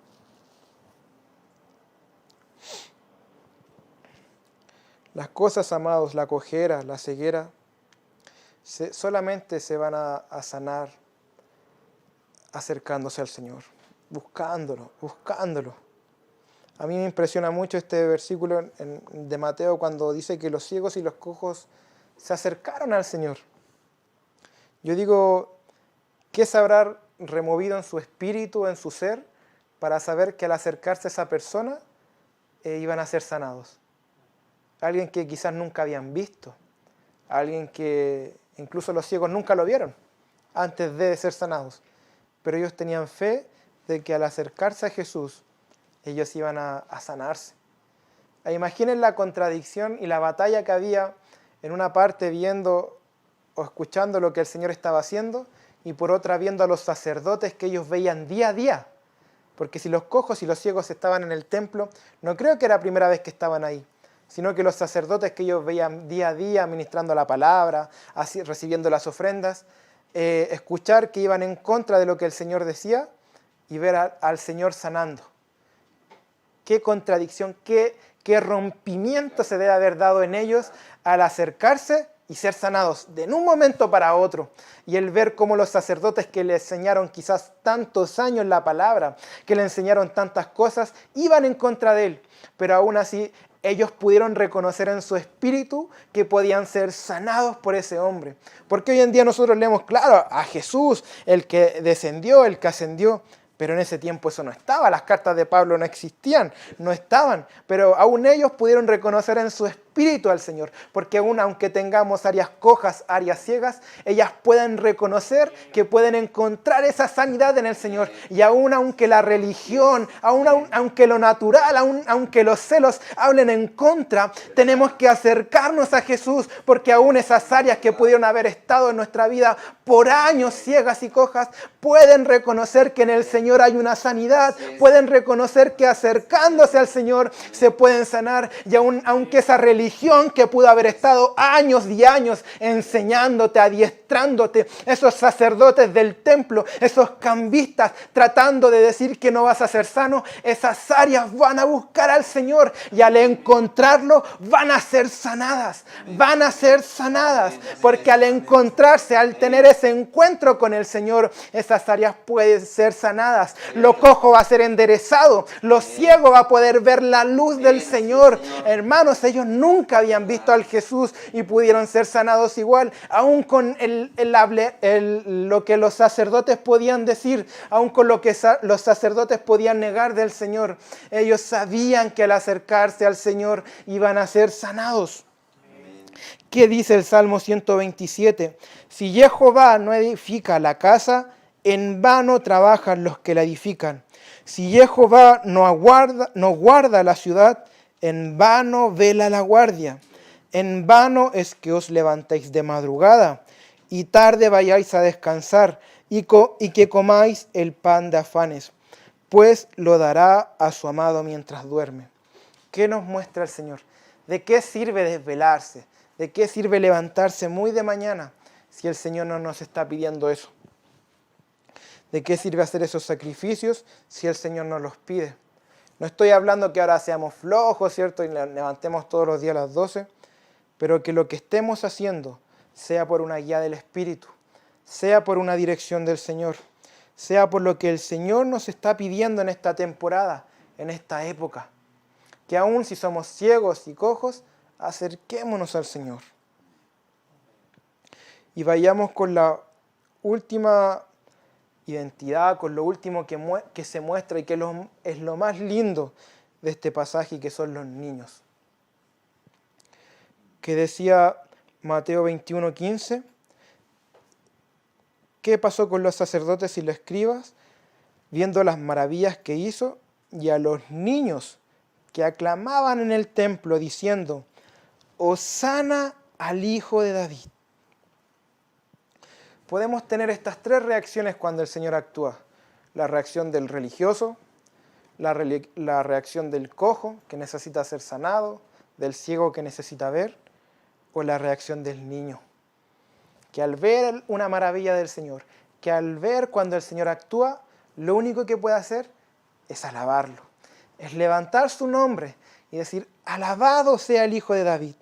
Las cosas, amados, la cojera, la ceguera, solamente se van a sanar acercándose al Señor, buscándolo, buscándolo. A mí me impresiona mucho este versículo de Mateo cuando dice que los ciegos y los cojos se acercaron al Señor. Yo digo, ¿qué se habrá removido en su espíritu, en su ser, para saber que al acercarse a esa persona iban a ser sanados? Alguien que quizás nunca habían visto, alguien que incluso los ciegos nunca lo vieron antes de ser sanados, pero ellos tenían fe de que al acercarse a Jesús, ellos iban a sanarse. Imaginen la contradicción y la batalla que había en una parte viendo o escuchando lo que el Señor estaba haciendo y por otra viendo a los sacerdotes que ellos veían día a día. Porque si los cojos y los ciegos estaban en el templo, no creo que era la primera vez que estaban ahí, sino que los sacerdotes que ellos veían día a día ministrando la palabra, así, recibiendo las ofrendas, escuchar que iban en contra de lo que el Señor decía y ver al Señor sanando. Qué contradicción, qué rompimiento se debe haber dado en ellos al acercarse y ser sanados de un momento para otro. Y el ver cómo los sacerdotes que le enseñaron quizás tantos años la palabra, que le enseñaron tantas cosas, iban en contra de él. Pero aún así ellos pudieron reconocer en su espíritu que podían ser sanados por ese hombre. Porque hoy en día nosotros leemos, claro, a Jesús, el que descendió, el que ascendió. Pero en ese tiempo eso no estaba, las cartas de Pablo no existían, no estaban. Pero aún ellos pudieron reconocer en su espíritu al Señor. Porque aún aunque tengamos áreas cojas, áreas ciegas, ellas pueden reconocer que pueden encontrar esa sanidad en el Señor. Y aún aunque la religión, aunque lo natural, aunque los celos hablen en contra, tenemos que acercarnos a Jesús. Porque aún esas áreas que pudieron haber estado en nuestra vida por años ciegas y cojas, pueden reconocer que en el Señor hay una sanidad, pueden reconocer que acercándose al Señor se pueden sanar. Y aunque esa religión que pudo haber estado años y años enseñándote, adiestrándote, esos sacerdotes del templo, esos cambistas tratando de decir que no vas a ser sano, esas áreas van a buscar al Señor y al encontrarlo van a ser sanadas, porque al encontrarse, al tener ese encuentro con el Señor, esas áreas pueden ser sanadas. Lo cojo va a ser enderezado, lo ciego va a poder ver la luz del Señor. Hermanos, ellos nunca habían visto al Jesús y pudieron ser sanados igual, aún con lo que los sacerdotes podían decir, aún con lo que los sacerdotes podían negar del Señor. Ellos sabían que al acercarse al Señor iban a ser sanados. ¿Qué dice el Salmo 127? Si Jehová no edifica la casa, en vano trabajan los que la edifican. Si Jehová no guarda la ciudad, en vano vela la guardia. En vano es que os levantéis de madrugada, y tarde vayáis a descansar, y que comáis el pan de afanes, pues lo dará a su amado mientras duerme. ¿Qué nos muestra el Señor? ¿De qué sirve desvelarse? ¿De qué sirve levantarse muy de mañana si el Señor no nos está pidiendo eso? ¿De qué sirve hacer esos sacrificios si el Señor nos los pide? No estoy hablando que ahora seamos flojos, ¿cierto? Y levantemos todos los días a las 12, pero que lo que estemos haciendo sea por una guía del Espíritu, sea por una dirección del Señor, sea por lo que el Señor nos está pidiendo en esta temporada, en esta época. Que aún si somos ciegos y cojos, acerquémonos al Señor. Y vayamos con la última identidad, con lo último que se muestra y que es lo más lindo de este pasaje, que son los niños. Que decía Mateo 21:15, ¿qué pasó con los sacerdotes y los escribas? Viendo las maravillas que hizo, y a los niños que aclamaban en el templo diciendo, Hosana al Hijo de David. Podemos tener estas tres reacciones cuando el Señor actúa. La reacción del religioso, la reacción del cojo que necesita ser sanado, del ciego que necesita ver, o la reacción del niño. Que al ver una maravilla del Señor, que al ver cuando el Señor actúa, lo único que puede hacer es alabarlo. Es levantar su nombre y decir, alabado sea el Hijo de David.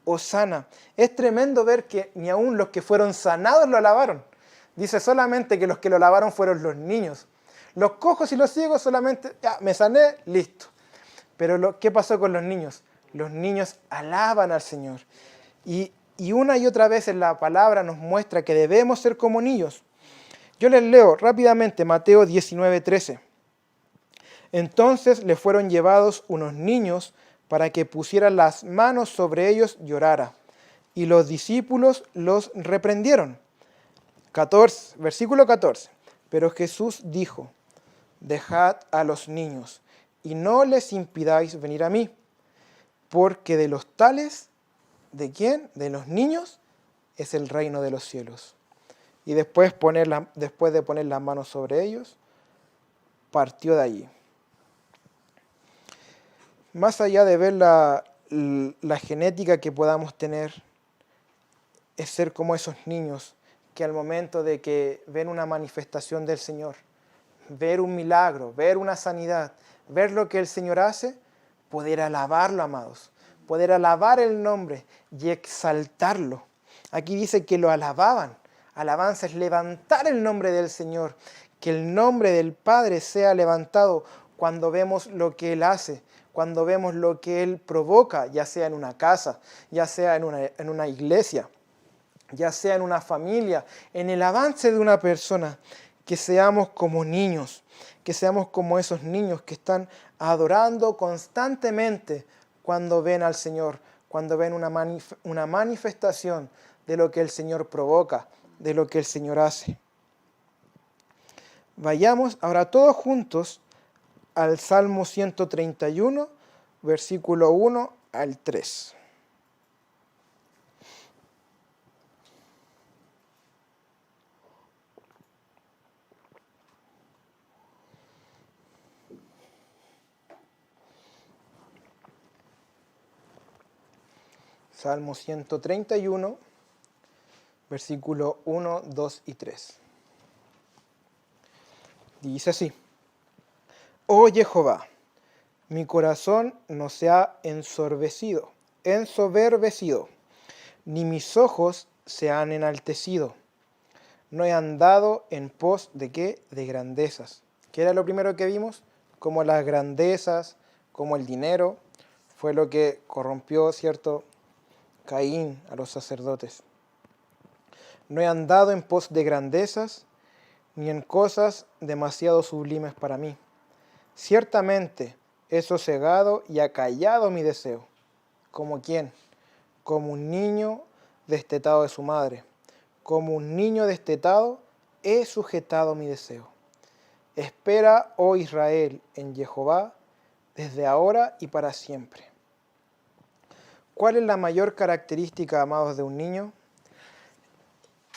Hosana. Es tremendo ver que ni aun los que fueron sanados lo alabaron. Dice solamente que los que lo alabaron fueron los niños. Los cojos y los ciegos solamente, ya, me sané, listo. Pero ¿qué pasó con los niños? Los niños alaban al Señor. Y una y otra vez en la palabra nos muestra que debemos ser como niños. Yo les leo rápidamente Mateo 19:13. Entonces le fueron llevados unos niños para que pusieran las manos sobre ellos y orara. Y los discípulos los reprendieron. Versículo 14. Pero Jesús dijo, dejad a los niños y no les impidáis venir a mí, porque de los tales, ¿de quién? De los niños es el reino de los cielos. Y después de poner las manos sobre ellos, partió de allí. Más allá de ver la genética que podamos tener, es ser como esos niños que al momento de que ven una manifestación del Señor, ver un milagro, ver una sanidad, ver lo que el Señor hace, poder alabarlo, amados, poder alabar el nombre y exaltarlo. Aquí dice que lo alababan. Alabanza es levantar el nombre del Señor, que el nombre del Padre sea levantado cuando vemos lo que Él hace, cuando vemos lo que Él provoca, ya sea en una casa, ya sea en una iglesia, ya sea en una familia, en el avance de una persona, que seamos como niños, que seamos como esos niños que están adorando constantemente cuando ven al Señor, cuando ven una manifestación de lo que el Señor provoca, de lo que el Señor hace. Vayamos ahora todos juntos al Salmo 131, versículo 1 al 3. Salmo 131, versículo 1, 2 y 3. Dice así: Oh Jehová, mi corazón no se ha ensoberbecido, ni mis ojos se han enaltecido. No he andado en pos de ¿qué? De grandezas. ¿Qué era lo primero que vimos? Como las grandezas, como el dinero, fue lo que corrompió, ¿cierto?, Caín a los sacerdotes. No he andado en pos de grandezas, ni en cosas demasiado sublimes para mí. Ciertamente he sosegado y acallado mi deseo. ¿Como quién? Como un niño destetado de su madre. Como un niño destetado he sujetado mi deseo. Espera, oh Israel, en Jehová, desde ahora y para siempre. ¿Cuál es la mayor característica, amados, de un niño?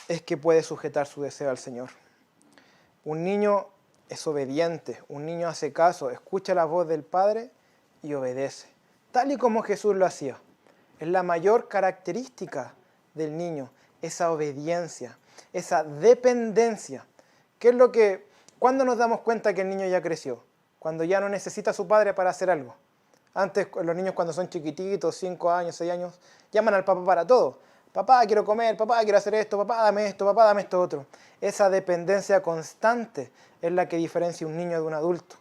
Es que puede sujetar su deseo al Señor. Un niño es obediente, un niño hace caso, escucha la voz del Padre y obedece, tal y como Jesús lo hacía. Es la mayor característica del niño, esa obediencia, esa dependencia. ¿Qué es lo que, cuándo nos damos cuenta que el niño ya creció? Cuando ya no necesita a su padre para hacer algo. Antes, los niños cuando son chiquititos, 5 años, 6 años, llaman al papá para todo. Papá, quiero comer, papá, quiero hacer esto, papá, dame esto otro. Esa dependencia constante es la que diferencia un niño de un adulto.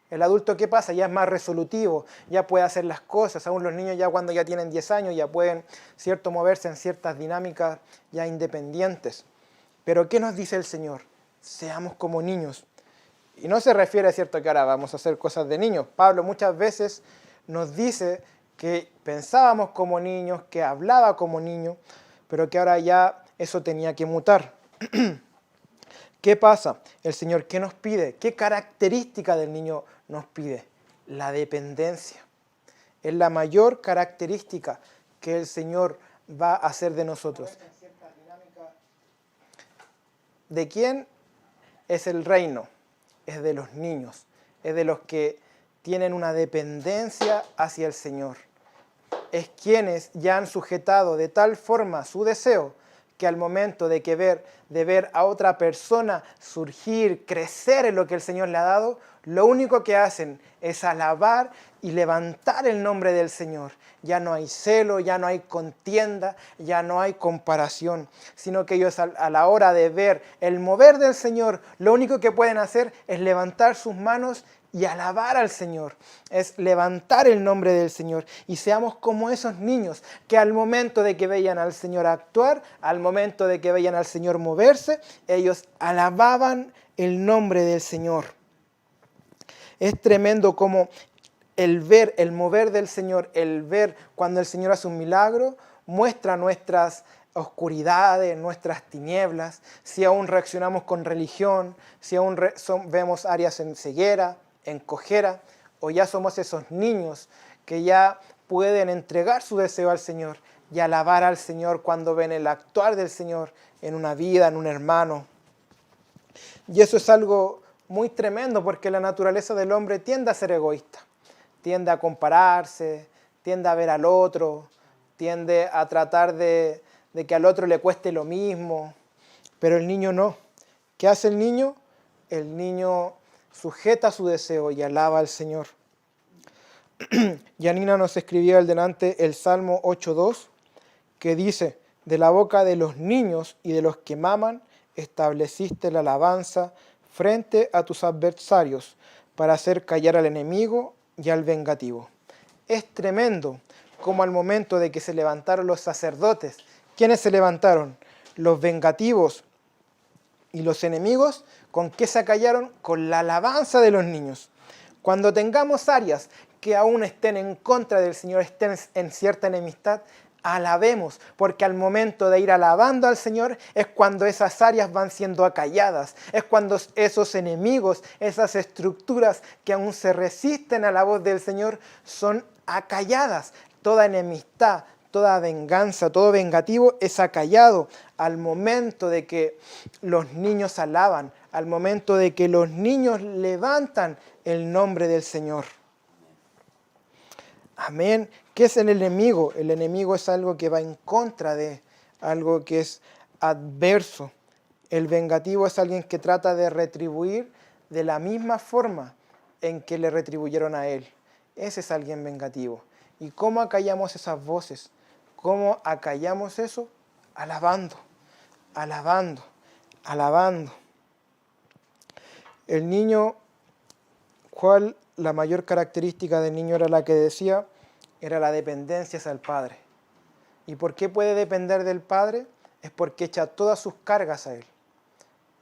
El adulto, ¿qué pasa? Ya es más resolutivo, ya puede hacer las cosas. Aún los niños ya cuando ya tienen 10 años ya pueden, ¿cierto?, moverse en ciertas dinámicas ya independientes. Pero ¿qué nos dice el Señor? Seamos como niños. Y no se refiere, ¿cierto?, que ahora vamos a hacer cosas de niños. Pablo muchas veces nos dice que pensábamos como niños, que hablaba como niño, pero que ahora ya eso tenía que mutar. ¿Qué pasa? El Señor, ¿qué nos pide? ¿Qué característica del niño nos pide? La dependencia. Es la mayor característica que el Señor va a hacer de nosotros. ¿De quién es el reino? Es de los niños, es de los que tienen una dependencia hacia el Señor. Es quienes ya han sujetado de tal forma su deseo que al momento de ver a otra persona surgir, crecer en lo que el Señor le ha dado, lo único que hacen es alabar y levantar el nombre del Señor. Ya no hay celo, ya no hay contienda, ya no hay comparación, sino que ellos a la hora de ver el mover del Señor, lo único que pueden hacer es levantar sus manos y alabar al Señor, es levantar el nombre del Señor. Y seamos como esos niños que al momento de que veían al Señor actuar, al momento de que veían al Señor moverse, ellos alababan el nombre del Señor. Es tremendo como el ver, el mover del Señor, el ver cuando el Señor hace un milagro, muestra nuestras oscuridades, nuestras tinieblas, si aún reaccionamos con religión, si aún vemos áreas en ceguera, en cojera, o ya somos esos niños que ya pueden entregar su deseo al Señor y alabar al Señor cuando ven el actuar del Señor en una vida, en un hermano. Y eso es algo muy tremendo porque la naturaleza del hombre tiende a ser egoísta, tiende a compararse, tiende a ver al otro, tiende a tratar de que al otro le cueste lo mismo, pero el niño no. ¿Qué hace el niño? El niño sujeta su deseo y alaba al Señor. Yanina nos escribía al delante el Salmo 8.2, que dice: de la boca de los niños y de los que maman, estableciste la alabanza frente a tus adversarios, para hacer callar al enemigo y al vengativo. Es tremendo como al momento de que se levantaron los sacerdotes, ¿quiénes se levantaron? Los vengativos y los enemigos. ¿Con qué se acallaron? Con la alabanza de los niños. Cuando tengamos áreas que aún estén en contra del Señor, estén en cierta enemistad, alabemos, porque al momento de ir alabando al Señor es cuando esas áreas van siendo acalladas, es cuando esos enemigos, esas estructuras que aún se resisten a la voz del Señor son acalladas. Toda enemistad, toda venganza, todo vengativo es acallado al momento de que los niños alaban, al momento de que los niños levantan el nombre del Señor. Amén. ¿Qué es el enemigo? El enemigo es algo que va en contra de, algo que es adverso. El vengativo es alguien que trata de retribuir de la misma forma en que le retribuyeron a él. Ese es alguien vengativo. ¿Y cómo acallamos esas voces? ¿Cómo acallamos eso? Alabando, alabando, alabando. El niño, ¿cuál la mayor característica del niño era la que decía? Era la dependencia hacia el Padre. ¿Y por qué puede depender del Padre? Es porque echa todas sus cargas a Él.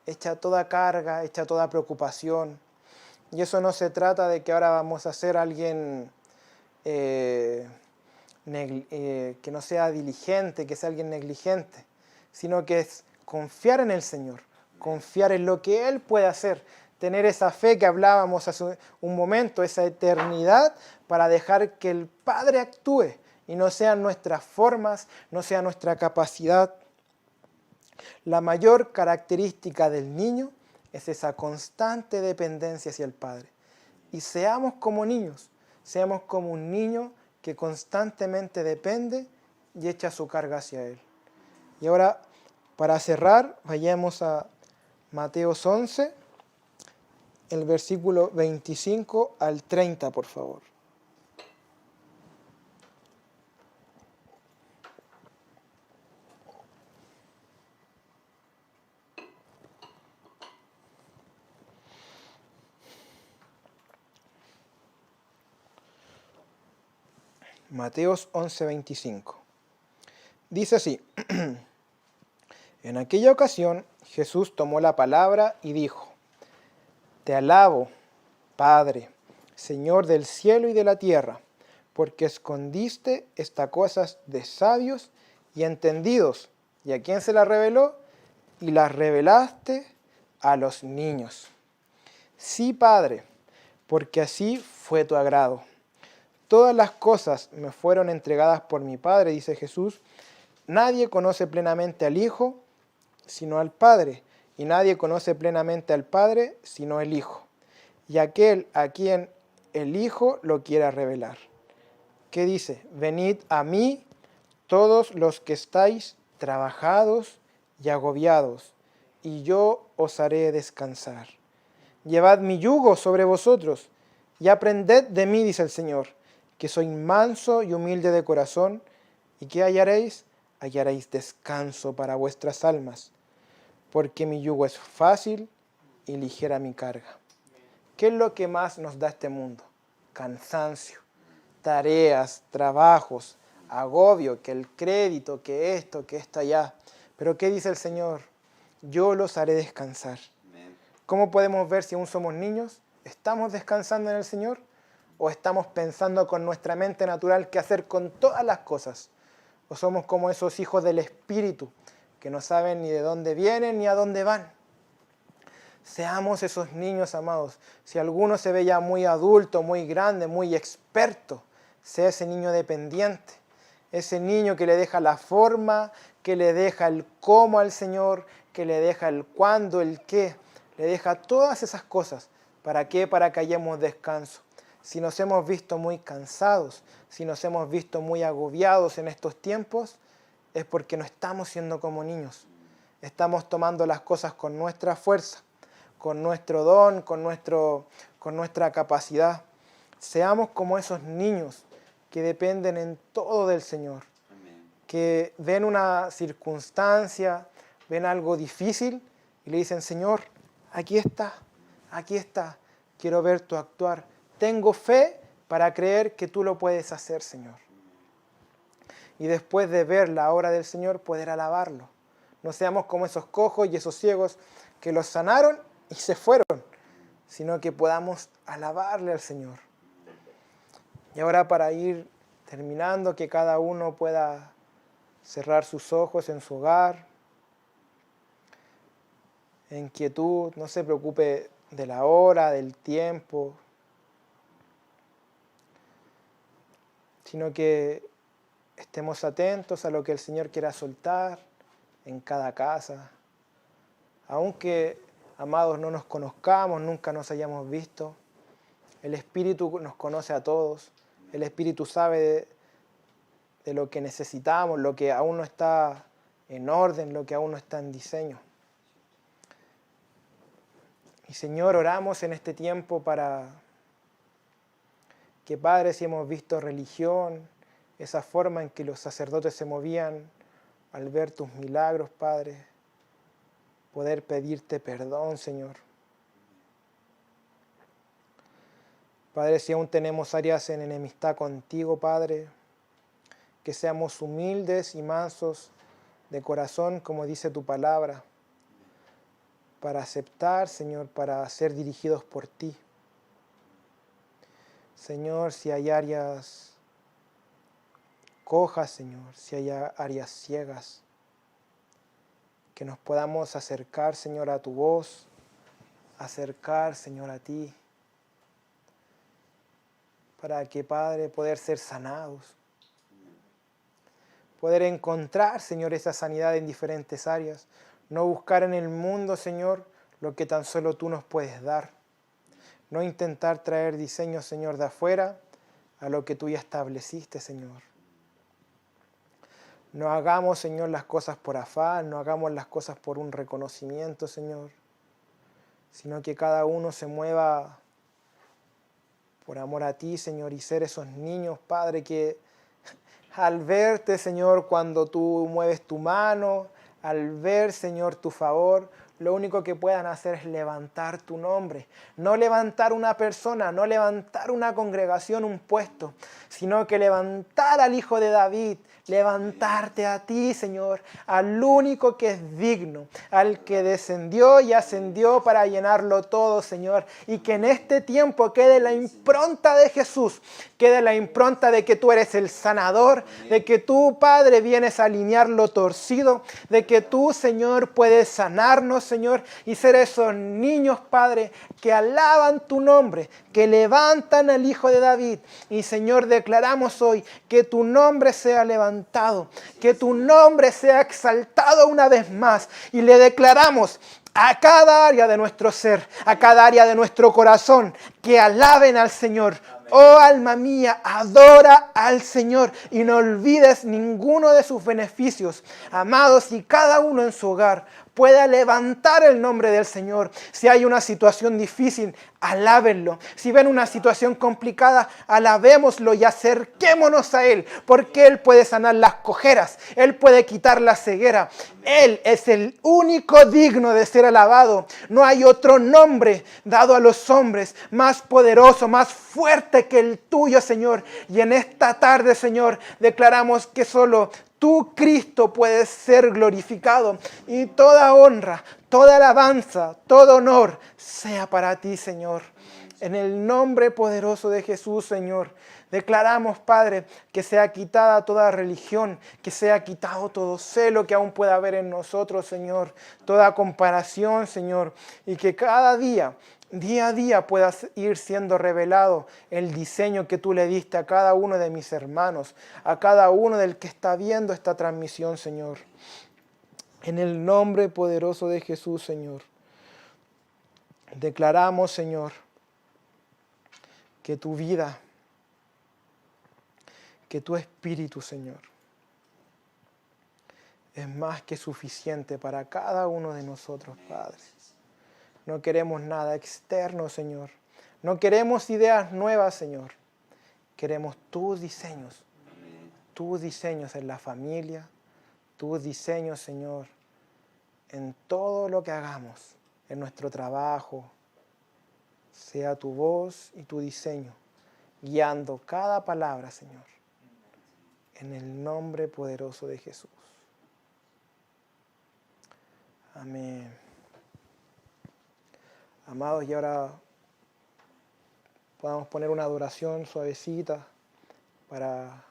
Echa toda carga, echa toda preocupación. Y eso no se trata de que ahora vamos a ser alguien que no sea diligente, que sea alguien negligente, sino que es confiar en el Señor, confiar en lo que Él puede hacer, tener esa fe que hablábamos hace un momento, esa eternidad, para dejar que el Padre actúe y no sean nuestras formas, no sea nuestra capacidad. La mayor característica del niño es esa constante dependencia hacia el Padre. Y seamos como niños, seamos como un niño que constantemente depende y echa su carga hacia Él. Y ahora, para cerrar, vayamos a Mateos 11, el versículo 25 al 30, por favor. Mateos 11, 25. Dice así: en aquella ocasión Jesús tomó la palabra y dijo: te alabo, Padre, Señor del cielo y de la tierra, porque escondiste estas cosas de sabios y entendidos. ¿Y a quién se las reveló? Y las revelaste a los niños. Sí, Padre, porque así fue tu agrado. Todas las cosas me fueron entregadas por mi Padre, dice Jesús. Nadie conoce plenamente al Hijo, sino al Padre, y nadie conoce plenamente al Padre, sino el Hijo, y aquel a quien el Hijo lo quiera revelar. ¿Qué dice? Venid a mí, todos los que estáis trabajados y agobiados, y yo os haré descansar. Llevad mi yugo sobre vosotros, y aprended de mí, dice el Señor, que soy manso y humilde de corazón, y ¿qué hallaréis? Hallaréis descanso para vuestras almas, porque mi yugo es fácil y ligera mi carga. ¿Qué es lo que más nos da este mundo? Cansancio, tareas, trabajos, agobio, que el crédito, que esto allá. Pero ¿qué dice el Señor? Yo los haré descansar. ¿Cómo podemos ver si aún somos niños? ¿Estamos descansando en el Señor? ¿O estamos pensando con nuestra mente natural qué hacer con todas las cosas? ¿O somos como esos hijos del Espíritu que no saben ni de dónde vienen ni a dónde van? Seamos esos niños, amados. Si alguno se ve ya muy adulto, muy grande, muy experto, sea ese niño dependiente. Ese niño que le deja la forma, que le deja el cómo al Señor, que le deja el cuándo, el qué. Le deja todas esas cosas. ¿Para qué? Para que hallemos descanso. Si nos hemos visto muy cansados, si nos hemos visto muy agobiados en estos tiempos, es porque no estamos siendo como niños. Estamos tomando las cosas con nuestra fuerza, con nuestro don, con nuestra capacidad. Seamos como esos niños que dependen en todo del Señor, que ven una circunstancia, ven algo difícil y le dicen, Señor, aquí está, quiero ver tu actuar. Tengo fe para creer que tú lo puedes hacer, Señor. Y después de ver la obra del Señor, poder alabarlo. No seamos como esos cojos y esos ciegos que los sanaron y se fueron, sino que podamos alabarle al Señor. Y ahora para ir terminando, que cada uno pueda cerrar sus ojos en su hogar, en quietud, no se preocupe de la hora, del tiempo, sino que estemos atentos a lo que el Señor quiera soltar en cada casa. Aunque, amados, no nos conozcamos, nunca nos hayamos visto, el Espíritu nos conoce a todos, el Espíritu sabe de lo que necesitamos, lo que aún no está en orden, lo que aún no está en diseño. Y Señor, oramos en este tiempo para que, Padre, si hemos visto religión, esa forma en que los sacerdotes se movían al ver tus milagros, Padre, poder pedirte perdón, Señor. Padre, si aún tenemos áreas en enemistad contigo, Padre, que seamos humildes y mansos de corazón, como dice tu palabra, para aceptar, Señor, para ser dirigidos por ti. Señor, si hay áreas cojas, Señor, si hay áreas ciegas, que nos podamos acercar, Señor, a tu voz, acercar, Señor, a ti, para que, Padre, poder ser sanados, poder encontrar, Señor, esa sanidad en diferentes áreas, no buscar en el mundo, Señor, lo que tan solo tú nos puedes dar, no intentar traer diseños, Señor, de afuera a lo que tú ya estableciste, Señor. No hagamos, Señor, las cosas por afán, no hagamos las cosas por un reconocimiento, Señor, sino que cada uno se mueva por amor a ti, Señor, y ser esos niños, Padre, que al verte, Señor, cuando tú mueves tu mano, al ver, Señor, tu favor, lo único que puedan hacer es levantar tu nombre. No levantar una persona, no levantar una congregación, un puesto, sino que levantar al Hijo de David, levantarte a ti, Señor, al único que es digno, al que descendió y ascendió para llenarlo todo, Señor. Y que en este tiempo quede la impronta de Jesús, quede la impronta de que tú eres el sanador, de que tú, Padre, vienes a alinear lo torcido, de que tú, Señor, puedes sanarnos, Señor, y ser esos niños, Padre, que alaban tu nombre, que levantan al Hijo de David. Y, Señor, declaramos hoy que tu nombre sea levantado, que tu nombre sea exaltado una vez más. Y le declaramos a cada área de nuestro ser, a cada área de nuestro corazón, que alaben al Señor, Oh alma mía, adora al Señor y no olvides ninguno de sus beneficios. Amados, si cada uno en su hogar pueda levantar el nombre del Señor. Si hay una situación difícil, alábenlo. Si ven una situación complicada, alabémoslo y acerquémonos a Él, porque Él puede sanar las cojeras, Él puede quitar la ceguera. Él es el único digno de ser alabado. No hay otro nombre dado a los hombres más poderoso, más fuerte que el tuyo, Señor. Y en esta tarde, Señor, declaramos que solo tú, Cristo, puedes ser glorificado y toda honra, toda alabanza, todo honor sea para ti, Señor. En el nombre poderoso de Jesús, Señor, declaramos, Padre, que sea quitada toda religión, que sea quitado todo celo que aún pueda haber en nosotros, Señor, toda comparación, Señor, y que cada día a día pueda ir siendo revelado el diseño que tú le diste a cada uno de mis hermanos, a cada uno del que está viendo esta transmisión, Señor. En el nombre poderoso de Jesús, Señor, declaramos, Señor, que tu vida, que tu espíritu, Señor, es más que suficiente para cada uno de nosotros, Padre. No queremos nada externo, Señor. No queremos ideas nuevas, Señor. Queremos tus diseños en la familia, tus diseños, Señor, en todo lo que hagamos, en nuestro trabajo. Sea tu voz y tu diseño, guiando cada palabra, Señor, en el nombre poderoso de Jesús. Amén. Amados, y ahora podamos poner una adoración suavecita para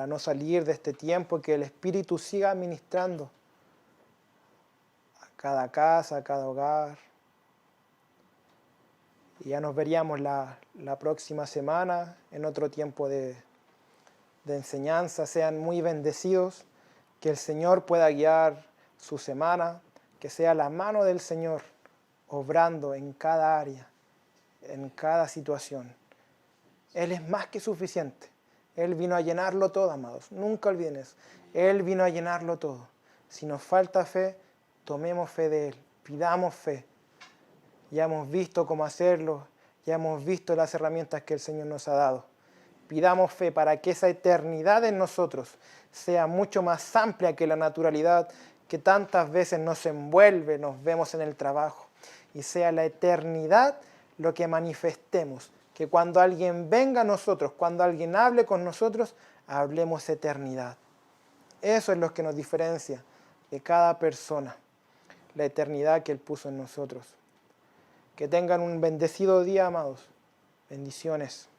no salir de este tiempo, que el Espíritu siga ministrando a cada casa, a cada hogar. Y ya nos veríamos la próxima semana en otro tiempo de enseñanza. Sean muy bendecidos, que el Señor pueda guiar su semana, que sea la mano del Señor obrando en cada área, en cada situación. Él es más que suficiente. Él vino a llenarlo todo, amados. Nunca olviden eso. Él vino a llenarlo todo. Si nos falta fe, tomemos fe de Él. Pidamos fe. Ya hemos visto cómo hacerlo. Ya hemos visto las herramientas que el Señor nos ha dado. Pidamos fe para que esa eternidad en nosotros sea mucho más amplia que la naturalidad que tantas veces nos envuelve, nos vemos en el trabajo. Y sea la eternidad lo que manifestemos. Que cuando alguien venga a nosotros, cuando alguien hable con nosotros, hablemos eternidad. Eso es lo que nos diferencia de cada persona. La eternidad que Él puso en nosotros. Que tengan un bendecido día, amados. Bendiciones.